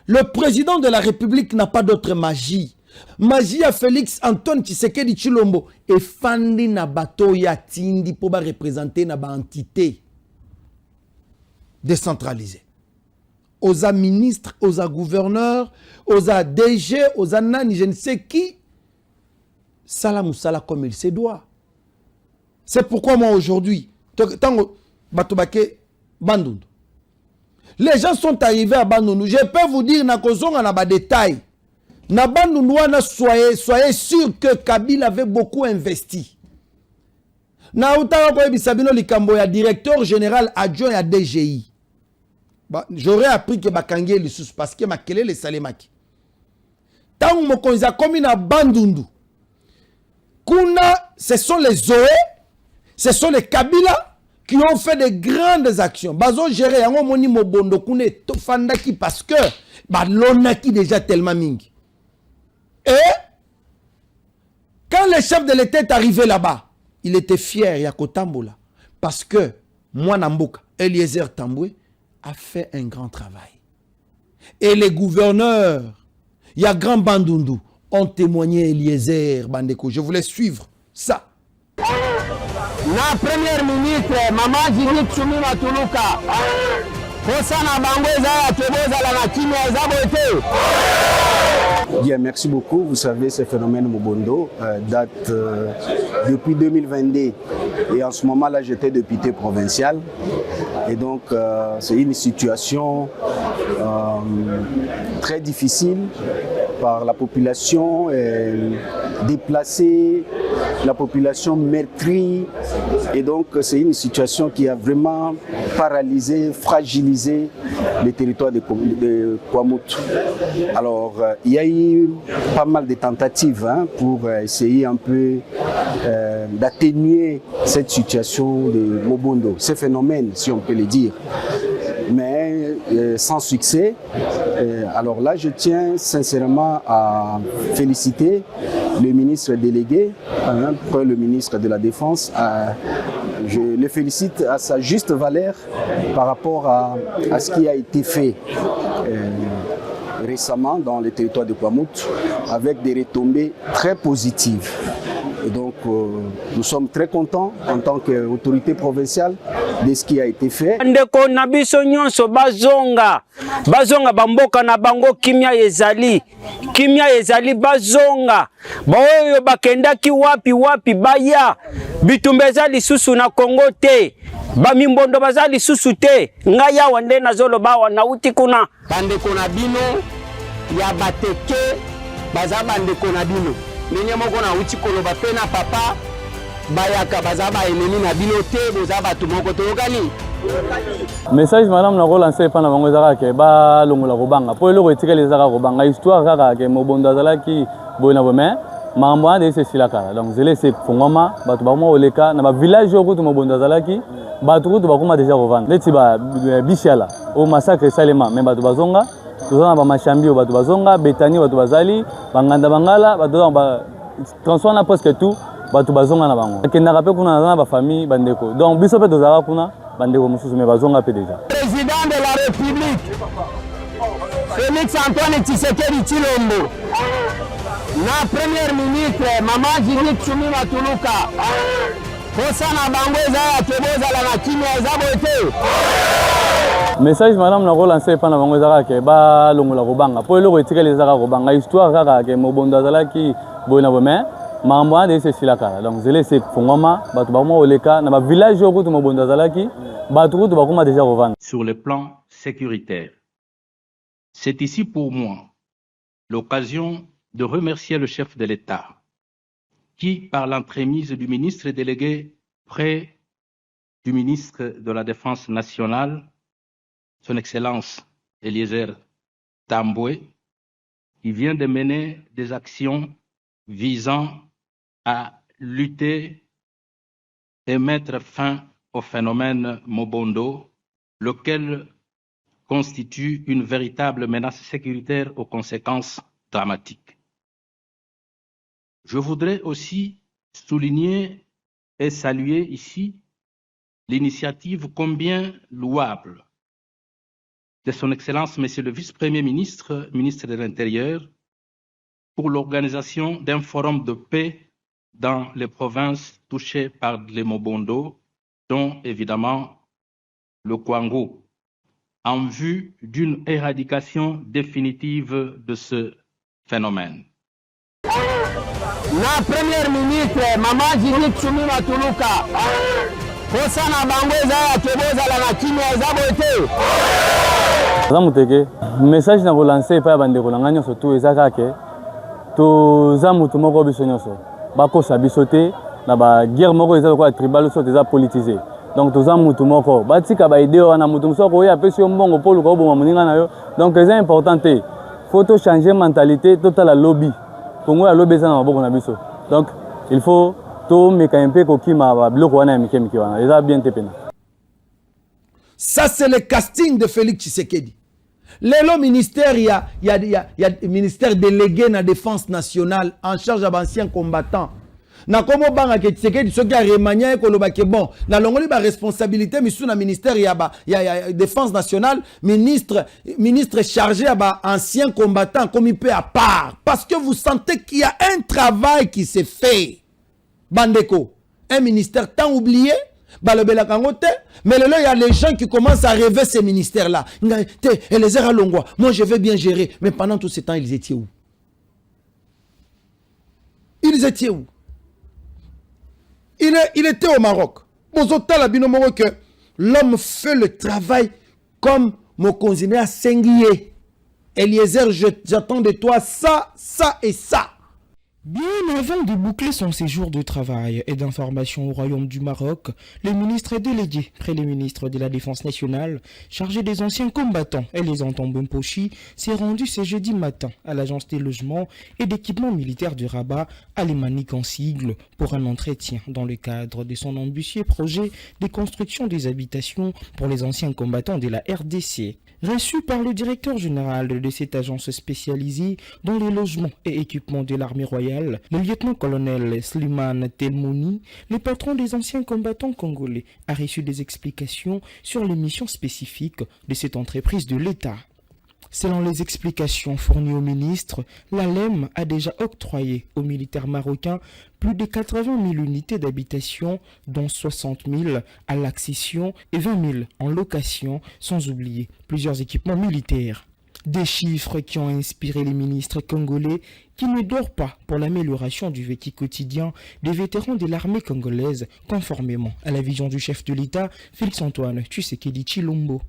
Le président de la République n'a pas d'autre magie. Magie à Félix Antoine Tshisekedi Tshilombo et Fandi na bato ya tindi pour représenter na ba entité décentralisée. Aux ministres, aux gouverneurs, aux DG, aux nani, je ne sais qui. Salam ou sala comme il se doit. C'est pourquoi moi aujourd'hui, les gens sont arrivés à Bandundu. Je peux vous dire, na détail. Na Bandundu, soyez sûr que Kabila avait beaucoup investi. Na Utara Bisabino Likambo, ya directeur général adjoint à DGI. J'aurais appris que Bakangé le sous parce que Makele le Salemaki. Tant que Mokonza comme na Bandundu. Kuna, ce sont les Zoé, ce sont les Kabila qui ont fait de grandes actions. Bazo géré yango moni mobondo kune tofandaki parce que balonaki déjà tellement mingi. Et quand le chef de l'État est arrivé là-bas, il était fier Yako Tambola parce que moi Namboka, Eliezer Tamboué a fait un grand travail. Et les gouverneurs, ya Grand Bandundu ont témoigné Eliezer Bandeko. Je voulais suivre ça. Na première ministre Maman Judith Suminwa Tuluka Kosana Bangweza ya Toboza la Nakimia Zabote. Bien, merci beaucoup. Vous savez, ce phénomène Mobondo date depuis 2022 et en ce moment-là, j'étais député provincial et donc c'est une situation très difficile par la population déplacée, la population meurtrie et donc c'est une situation qui a vraiment paralysé, fragilisé les territoires de Kwamouth. Alors il y a eu pas mal de tentatives pour essayer un peu d'atténuer cette situation de Mobondo, ce phénomène si on peut le dire. Mais sans succès. Alors là, je tiens sincèrement à féliciter le ministre délégué, le ministre de la Défense. Je le félicite à sa juste valeur par rapport à ce qui a été fait récemment dans le territoire de Kwamouth avec des retombées très positives. Et donc, nous sommes très contents en tant qu'autorité provinciale de ce qui a été fait. Ndeko na biso nyonso bazonga bamboka na bango kimia ezali bazonga baoyo bakendaki wapi baya bitumba ezali susu na Kongo te bamimbondo bazali susu te ngai awa nde nazoloba awa nauti kuna bandeko na bino ya bateke baza bandeko na bino ndenge moko na uti koloba pe na papa bayaka baza ba ennemi na bino te boza bato moko toyokani. Message madame na relancer pa na bango ezaka ke ba longola kobanga po eloko etikali ezaka kobanga histoire kaka ke mobondo azalaki boye na boye makambo wana ese sila kala donc zele se fungoma bato bakoma oleka na ba village oyo kutu mobondo azalaki bato kutu bakoma déjà kovanda neti ba bisiala o massacre salema mais bato bazonga tozana ba machambi o bato bazonga betani bato bazali banganda bangala bato ba transforme na presque tout bato bazonga na bango kendaka pe kuna na ba famille bandeko donc biso pe tozalaka kuna bandeko mosusu mais bazonga pe déjà. Président de la République Félix Antoine Tshisekedi Tshilombo na premier ministre Maman Judith Suminwa Tuluka kosana bango ezala kebozala na kimia eza bote. Message madame na relancer pa na bango ezaka ke ba longola kobanga po eloko etikali ezaka kobanga histoire kaka ke mobondo azalaki boye na boye makambo wana ese sila kala donc zele se fungoma bato bakoma oleka na ba village oyo kutu mobondo azalaki bato kutu bakoma déjà kovanda. Sur le plan sécuritaire, c'est ici pour moi l'occasion de remercier le chef de l'État qui, par l'entremise du ministre délégué près du ministre de la Défense nationale, son Excellence Eliezer Tambwe, qui vient de mener des actions visant à lutter et mettre fin au phénomène Mobondo, lequel constitue une véritable menace sécuritaire aux conséquences dramatiques. Je voudrais aussi souligner et saluer ici l'initiative combien louable de son Excellence Monsieur le Vice-Premier ministre, ministre de l'Intérieur, pour l'organisation d'un forum de paix dans les provinces touchées par les Mobondo, dont évidemment le Kwango, en vue d'une éradication définitive de ce phénomène. Na premier ministre Maman Judith Suminwa Tuluka kosana bango ezala kebozala na kimia eza bote. Zamuteke message na relancer pa bandeko na nganya surtout ezaka ke to zamutu moko biso nyonso bakosa biso te na ba guerre moko eza ko tribal so eza politisé donc to zamutu moko batika ba idée wana mutu msoko oya pesi yo mbongo polu ko boma muninga na yo donc c'est important te faut to changer mentalité total la lobby Congo ya lobby na maboko na biso donc il faut to meka un peu kokima ba bloko wana ya mikemiki wana eza bien te pena. Ça c'est le casting de Félix Tshisekedi. Le ministère il y a ministère délégué na défense nationale en charge d'anciens combattants. Na komo banga ke Tshisekedi soki a remania ko loba ke bon na longoli ba responsabilité misu na ministère ya défense nationale ministre chargé à ba anciens combattants comme il peut à part parce que vous sentez qu'il y a un travail qui s'est fait. Bandeko, un ministère tant oublié. Mais il y a les gens qui commencent à rêver ces ministères-là. Moi, je vais bien gérer. Mais pendant tout ce temps, ils étaient où? Ils étaient où? Il était au Maroc. Que l'homme fait le travail comme mon consigné à Senguier. Eliezer, j'attends de toi ça, ça et ça. Bien avant de boucler son séjour de travail et d'information au Royaume du Maroc, le ministre délégué près les ministres de la Défense nationale, chargé des anciens combattants et les Entambempochi, s'est rendu ce jeudi matin à l'agence des logements et d'équipements militaires de Rabat, alémanique en sigle, pour un entretien dans le cadre de son ambitieux projet de construction des habitations pour les anciens combattants de la RDC. Reçu par le directeur général de cette agence spécialisée dans les logements et équipements de l'armée royale, le lieutenant-colonel Slimane Telmouni, le patron des anciens combattants congolais, a reçu des explications sur les missions spécifiques de cette entreprise de l'État. Selon les explications fournies au ministre, l'ALEM a déjà octroyé aux militaires marocains plus de 80 000 unités d'habitation, dont 60 000 à l'accession et 20 000 en location, sans oublier plusieurs équipements militaires. Des chiffres qui ont inspiré les ministres congolais qui ne dorment pas pour l'amélioration du vécu quotidien des vétérans de l'armée congolaise, conformément à la vision du chef de l'État, Félix Antoine Tshisekedi Tshilombo.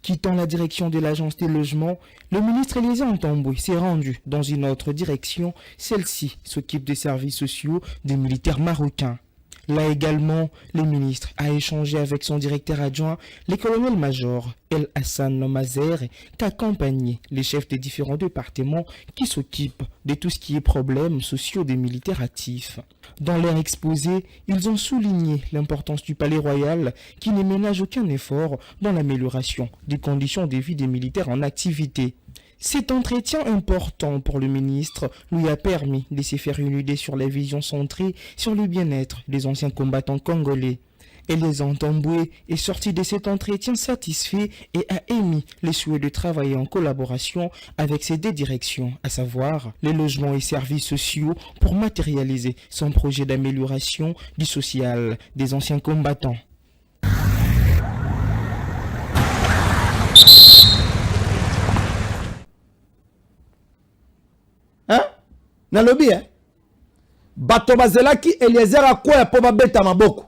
Quittant la direction de l'agence des logements, le ministre Eliezer Ntambwe s'est rendu dans une autre direction. Celle-ci s'occupe des services sociaux des militaires marocains. Là également, le ministre a échangé avec son directeur adjoint, le colonel-major El Hassan Mazer, qui accompagne les chefs des différents départements qui s'occupent de tout ce qui est problèmes sociaux des militaires actifs. Dans leur exposé, ils ont souligné l'importance du palais royal qui ne ménage aucun effort dans l'amélioration des conditions de vie des militaires en activité. Cet entretien important pour le ministre lui a permis de se faire une idée sur la vision centrée sur le bien-être des anciens combattants congolais. Eliezer Ntambwe est sorti de cet entretien satisfait et a émis le souhait de travailler en collaboration avec ses deux directions, à savoir les logements et services sociaux, pour matérialiser son projet d'amélioration du social des anciens combattants. Nalobi, bato bazelaki Eliezer akoya po babeta maboko.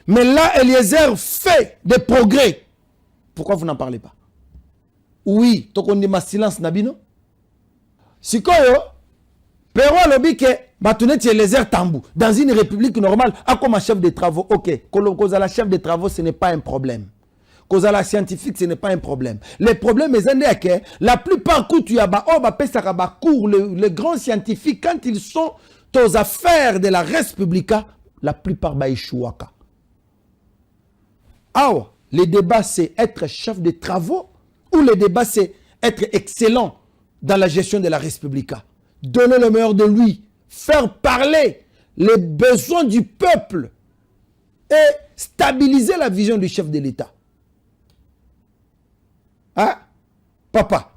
Mais là, Eliezer fait des progrès. Pourquoi vous n'en parlez pas? Oui, tokondima silence nabino. Sikoyo, pero alobi ke batuneti Eliezer Tambou dans une république normale, a comme chef de travaux. Ok, kozala chef de travaux, ce n'est pas un problème. Kozala scientifique, ce n'est pas un problème. Le problème est que la plupart cours, les grands scientifiques, quand ils sont aux affaires de la République, la plupart échouent. Ah, le débat c'est être chef de travaux ou le débat c'est être excellent dans la gestion de la République. Donner le meilleur de lui, faire parler les besoins du peuple et stabiliser la vision du chef de l'État. Hein? Papa,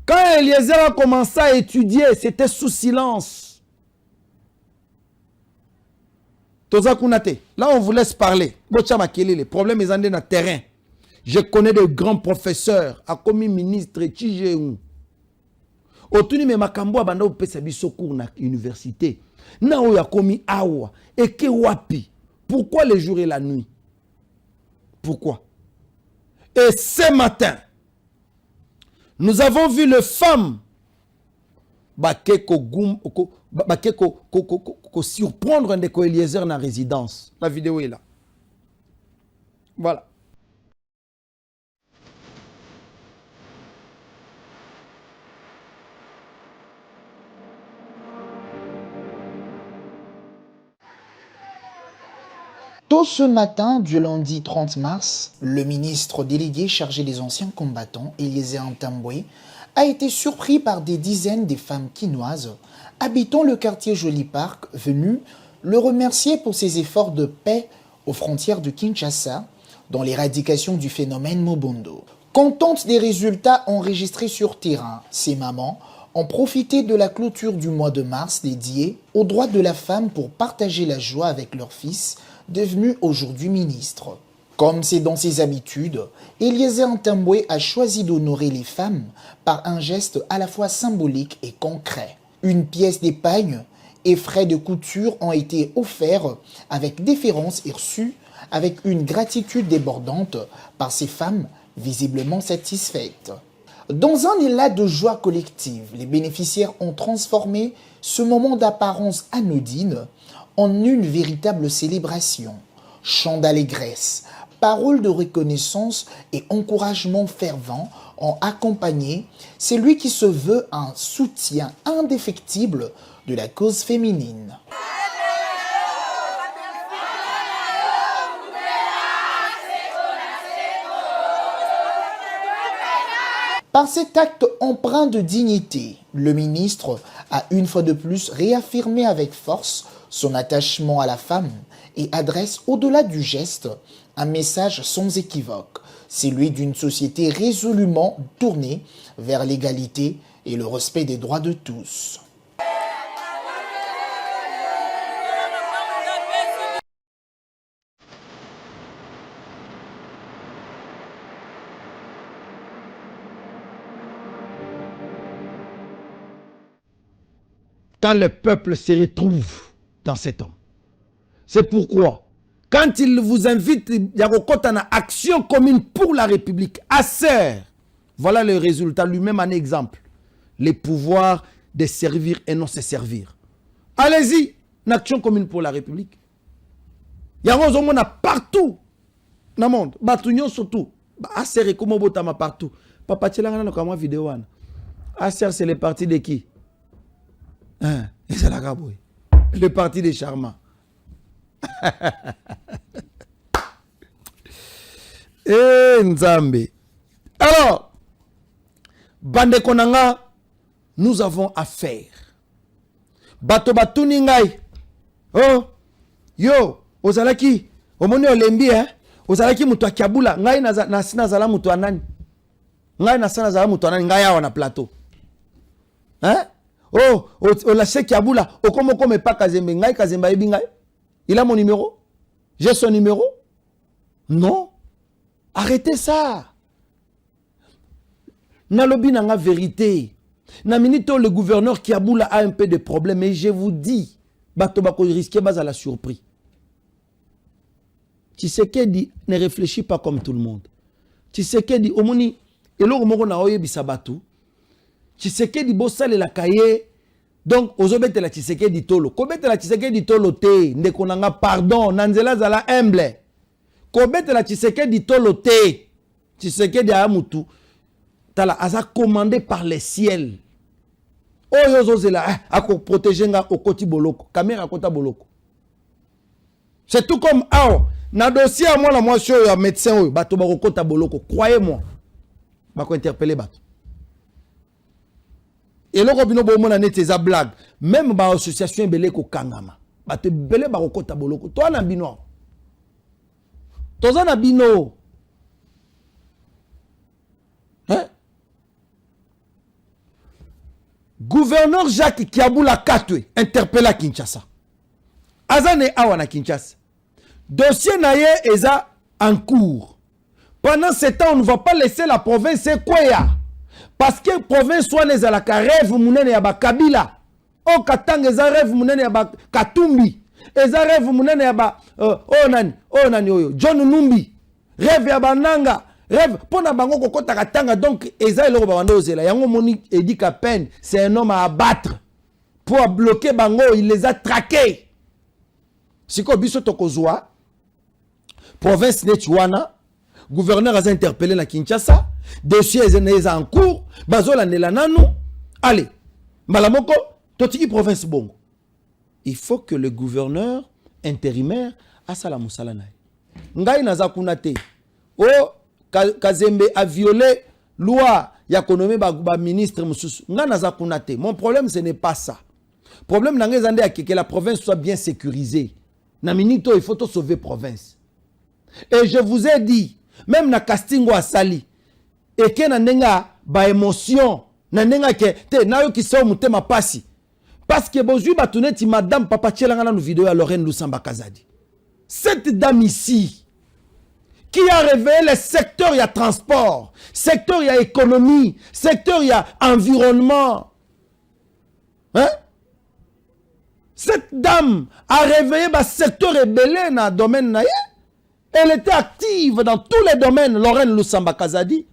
quand Eliezer a commencé à étudier, c'était sous silence. Toza Kunate, là on vous laisse parler. Les problèmes sont dans le terrain. Je connais de grands professeurs, a commis ministre Tchijeou. Otuni me makambo abanda opesa biso cours na université. Na o ya komi awa et ke wapi. Pourquoi le jour et la nuit? Pourquoi? Et ce matin, nous avons vu les femmes surprendre un de Eliezer dans la résidence. La vidéo est là. Voilà. Tôt ce matin du lundi 30 mars, le ministre délégué chargé des anciens combattants, Eliezer Ntambwe, a été surpris par des dizaines de femmes quinoises habitant le quartier Joli Park, venues le remercier pour ses efforts de paix aux frontières de Kinshasa dans l'éradication du phénomène Mobondo. Contentes des résultats enregistrés sur terrain, ces mamans ont profité de la clôture du mois de mars dédié aux droits de la femme pour partager la joie avec leur fils, devenu aujourd'hui ministre. Comme c'est dans ses habitudes, Eliezer Ntambwe a choisi d'honorer les femmes par un geste à la fois symbolique et concret. Une pièce d'épargne et frais de couture ont été offerts avec déférence et reçus avec une gratitude débordante par ces femmes visiblement satisfaites. Dans un élan de joie collective, les bénéficiaires ont transformé ce moment d'apparence anodine en une véritable célébration. Chants d'allégresse, paroles de reconnaissance et encouragement fervent ont accompagné celui qui se veut un soutien indéfectible de la cause féminine. Par cet acte empreint de dignité, le ministre a une fois de plus réaffirmé avec force son attachement à la femme et adresse au-delà du geste un message sans équivoque, celui d'une société résolument tournée vers l'égalité et le respect des droits de tous. Quand le peuple se retrouve dans cet homme. C'est pourquoi, Quand il vous invite, il y a une action commune pour la République. ASER. Voilà le résultat, lui-même un exemple. Les pouvoirs de servir et non se servir. Allez-y, une action commune pour la République. Il y a un partout dans le monde. Batunion surtout. ASER et comment botama partout. Papa Tchelangana n'a pas vidéo. ASER c'est le parti de qui? Le parti des Charmants. Nzambe. Alors, Bande Konanga, nous avons affaire. Bato batuni ngai. Oh, yo, ozalaki, omoni olembi, ozalaki mutu akiabula, ngai nasina zala mutu anani. Ngai nasina zala mutu anani, ngai awa na plateau. Oh, olâché kiabula, okomo kome pas Kazembe, ngai Kazemba ebi ngai. Il a mon numéro? J'ai son numéro? Non. Arrêtez ça. Nalobi nanga vérité. Na minito le gouverneur Kiaboula a un peu de problème, mais je vous dis, bato bako risquer bas à la surprise. Tshisekedi ne réfléchit pas comme tout le monde. Tshisekedi omoni eloko moko na oye bisabatu. Tshisekedi bosale la kaye. Donc ozobete la Tshisekedi tolo. Kobete la Tshisekedi tolo te, ndeko nanga pardon, nanzela zala humble. Kobete la Tshisekedi tolo te. Tshisekedi a mutu. Tala aza commandé par les ciels. Oyo zozela ako protéger nga okoti boloko, caméra kota boloko. C'est tout comme na dossier à moi la moi sur un médecin oyo bato ba kota boloko, croyez-moi. Ba ko interpeller bato. Et le robino bo mona nete za blague, même ba association belé ko kangama. Bato belé ba kota boloko. Toi na bino. Toza na bino. Gouverneur Jacques Kiaboula Katwe interpellé à Kinshasa. Azane awana Kinshasa. Dossier naye eza en cours. Pendant ce temps, on ne va pas laisser la province Kweya. Parce que la province soit les à la rêve mounene ya ba Kabila. O Katanga eza rêve mounene ya ba Katumbi. Eza rêve mounene ya ba nani oyo John Numbi. Rêve ya ba Nanga. Rêve, pour na bango kokota katanga, donc eza eloko bawanda ozela. Yango moni Edi Kapen, c'est un homme à abattre. Pour bloquer bango, il les a traqués. Siko biso tokozwa, province Netuana, gouverneur a interpellé na Kinshasa, dossier eza en cours, bazola nela nanu. Allez, malamoko, totiki province bongo. Il faut que le gouverneur intérimaire asala musala nae. Ngai naza kuna te. Oh, Kazembe a violé loi ya konome ba ministre mususu. Nga naza kuna te. Mon problème ce n'est pas ça. Problème nanga zande que la province soit bien sécurisée. Na minito il faut to sauver province. Et je vous ai dit même na casting wa sali et que na nenga ba émotion na nenga ke te na yo ki so mutema pasi. Parce que bozui batuneti madame papa tchelanga na no vidéo à Lorraine Lusamba Kazadi. Cette dame ici qui a révélé le secteur, il y a transport, secteur, il y a économie, secteur, il y a environnement. Hein? Cette dame a réveillé le secteur ébélé dans le domaine. Elle était active dans tous les domaines. Lorraine Lusamba Kazadi.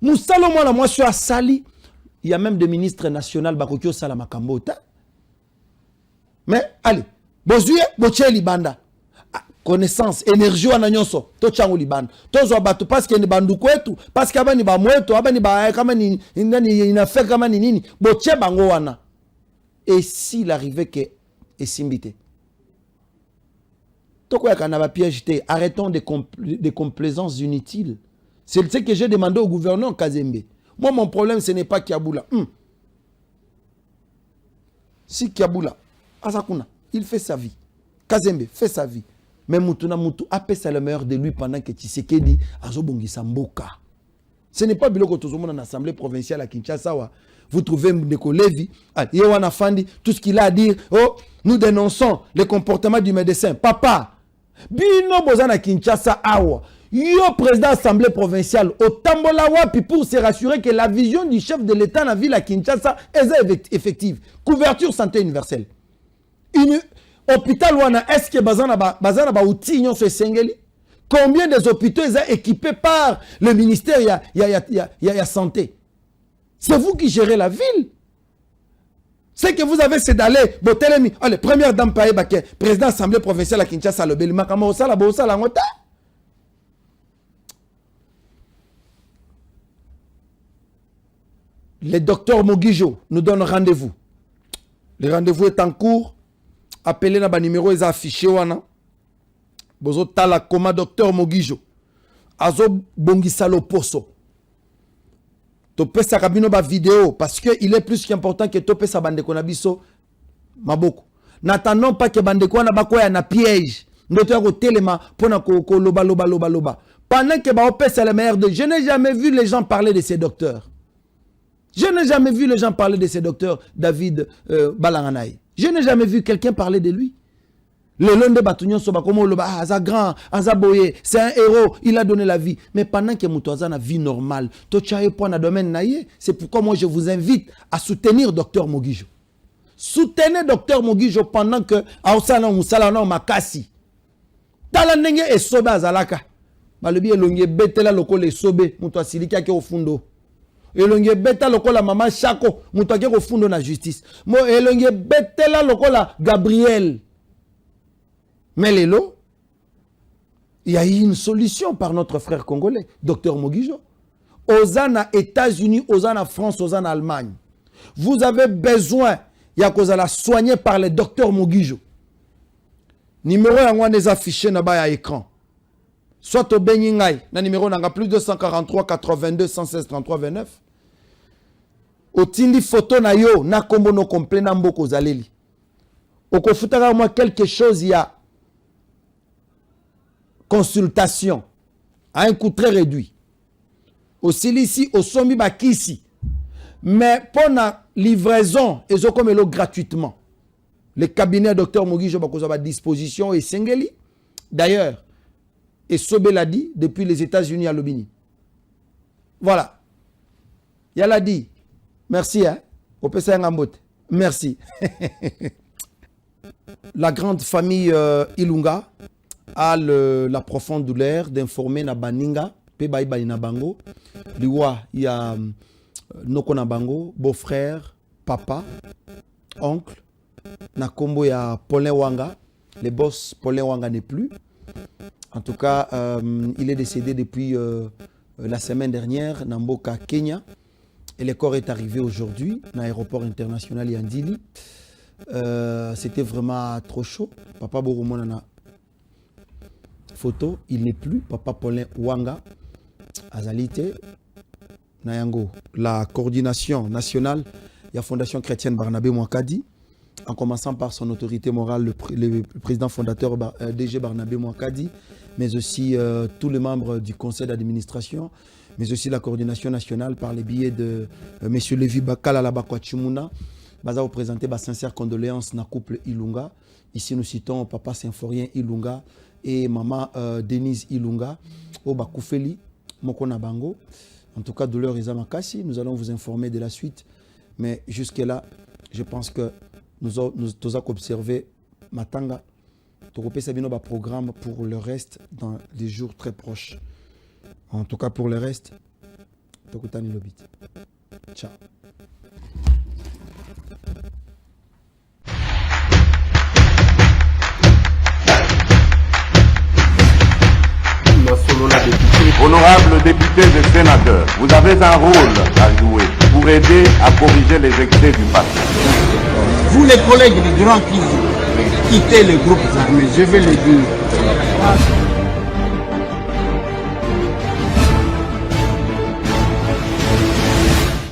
Moussalo moi je suis à Sali. Il y a même des ministres nationaux Bakokyo Salamakambota. Mais allez, Bozuye, Bocheli Banda. Connaissance, énergie wana nyonso to changu libanda tozo bato parce que ni bandu kwetu parce que abani ba mwetu abani ba kama ni ina fait kama ni nini boche bango wana. Et s'il arrivait que esimbité to quoi kana ba piège té, arrêtons des complaisances inutiles. C'est ce que j'ai demandé au gouverneur Kazembe. Moi mon problème ce n'est pas Kiaboula. Si Kiaboula Azakuna, il fait sa vie. Kazembe fait sa vie. Mais Mutuna Mutu appelle le meilleur de lui pendant que Tshisekedi azobongisa mboka. Ce n'est pas biloko tozomona dans l'Assemblée provinciale à Kinshasa. Vous trouvez Ndeko Levi, Yewana Fandi, tout ce qu'il a à dire. Oh, nous dénonçons le comportement du médecin. Papa, bino bozana Kinshasa awa. Yo président de l'Assemblée provinciale au Tambola wapi pour se rassurer que la vision du chef de l'État dans la ville à Kinshasa est effective. Couverture santé universelle. hôpital wana est-ce que bazana ba outil nyon se sengeli? Combien des hôpitaux sont équipés par le ministère ya santé? C'est vous qui gérez la ville. Ce que vous avez, c'est d'aller, allez, première dame Paye Baké, président de l'Assemblée provinciale à Kinshasa, le Beli Makama Osala, Bosala, Ngota. Le docteur Mogijo nous donne rendez-vous. Le rendez-vous est en cours. Appelez na ba numéro est affiché wana. Bozo tala koma docteur Mogijo. Azo bongisa lo poso. Topé sa kabino ba vidéo parce que il est plus qu'important que topé sa bande konabiso maboko. N'attendons pas que bande kona bakoya na piège. Ndoto ya ko telema pona ko loba. Pendant que ba opé c'est le meilleur de. Je n'ai jamais vu les gens parler de ces docteurs. Je n'ai jamais vu les gens parler de ces docteurs David Balanganaï. Je n'ai jamais vu quelqu'un parler de lui. Le long de Batunion Soba, comme le Aza grand, Aza boye, c'est un héros, il a donné la vie. Mais pendant que Moutouaza a une vie normale, c'est pourquoi moi je vous invite à soutenir Dr Mogijo. Soutenez Dr Mogijo pendant que Aosala Moussala Makasi. Talanenge et Sobe Azalaka. Balobi elonge betela lokole Sobe, Moutouaza Silika qui au fundo. Elonge beta lokola Maman Chako, Moutouaza qui au fundo na justice. Mo elonge betela lokola Gabriel. Mais Lélo, il y a eu une solution par notre frère congolais, Dr Mogijo. Ozana États-Unis, Ozana France, Ozana Allemagne. Vous avez besoin, il y a qu'on la soigner par le Dr Mogijo. Numéro yango des affichés à écran. Soit au Beningai, na numéro nanga plus 243 82 116 33 29. Au tindi photo na yo na kombo no complet na mboko zaleli. Au kofutaka moi quelque chose il y a consultation à un coût très réduit. Aussi ici, au Somi Bakisi. Mais pour la livraison, ils ont comme gratuitement. Le cabinet Dr Mogijo a à disposition et Sengeli. D'ailleurs, et Sobe l'a dit depuis les États-Unis à Lobini. Voilà. Il l'a dit. Merci. Hein? Au PCN Gambote. Merci. La grande famille Ilunga a la profonde douleur d'informer na baninga pe bai bai na bango liwa il y a noko na bango beau-frère papa oncle na kombo ya Paulin Wanga. Le boss Paulin Wanga n'est plus, en tout cas il est décédé depuis la semaine dernière na Mboka Kenya et le corps est arrivé aujourd'hui à l'aéroport international Yandili. C'était vraiment trop chaud. Papa Boromona photo, il n'est plus. Papa Paulin Wanga, Azalité, Nayango, la coordination nationale, il y a Fondation Chrétienne Barnabé Mouakadi, en commençant par son autorité morale, le président fondateur DG Barnabé Mouakadi, mais aussi tous les membres du conseil d'administration, mais aussi la coordination nationale par les billets de M. Lévi Bakala Labakwa Chimuna. Baza vous présenter ma sincère condoléance na couple Ilunga. Ici nous citons papa Symphorien Ilunga et maman Denise Ilunga au Bakoufeli Mokona Bango. En tout cas, douleur Isa Makasi, nous allons vous informer de la suite. Mais jusque-là, je pense que nous avons observé Matanga. Tokopé Sabino ba programme pour le reste dans les jours très proches. En tout cas, pour le reste, Tokotani Lobit. Ciao. Honorables députés et sénateurs, vous avez un rôle à jouer pour aider à corriger les excès du passé. Vous les collègues du Grand qui quittez les groupes armés, je vais le dire.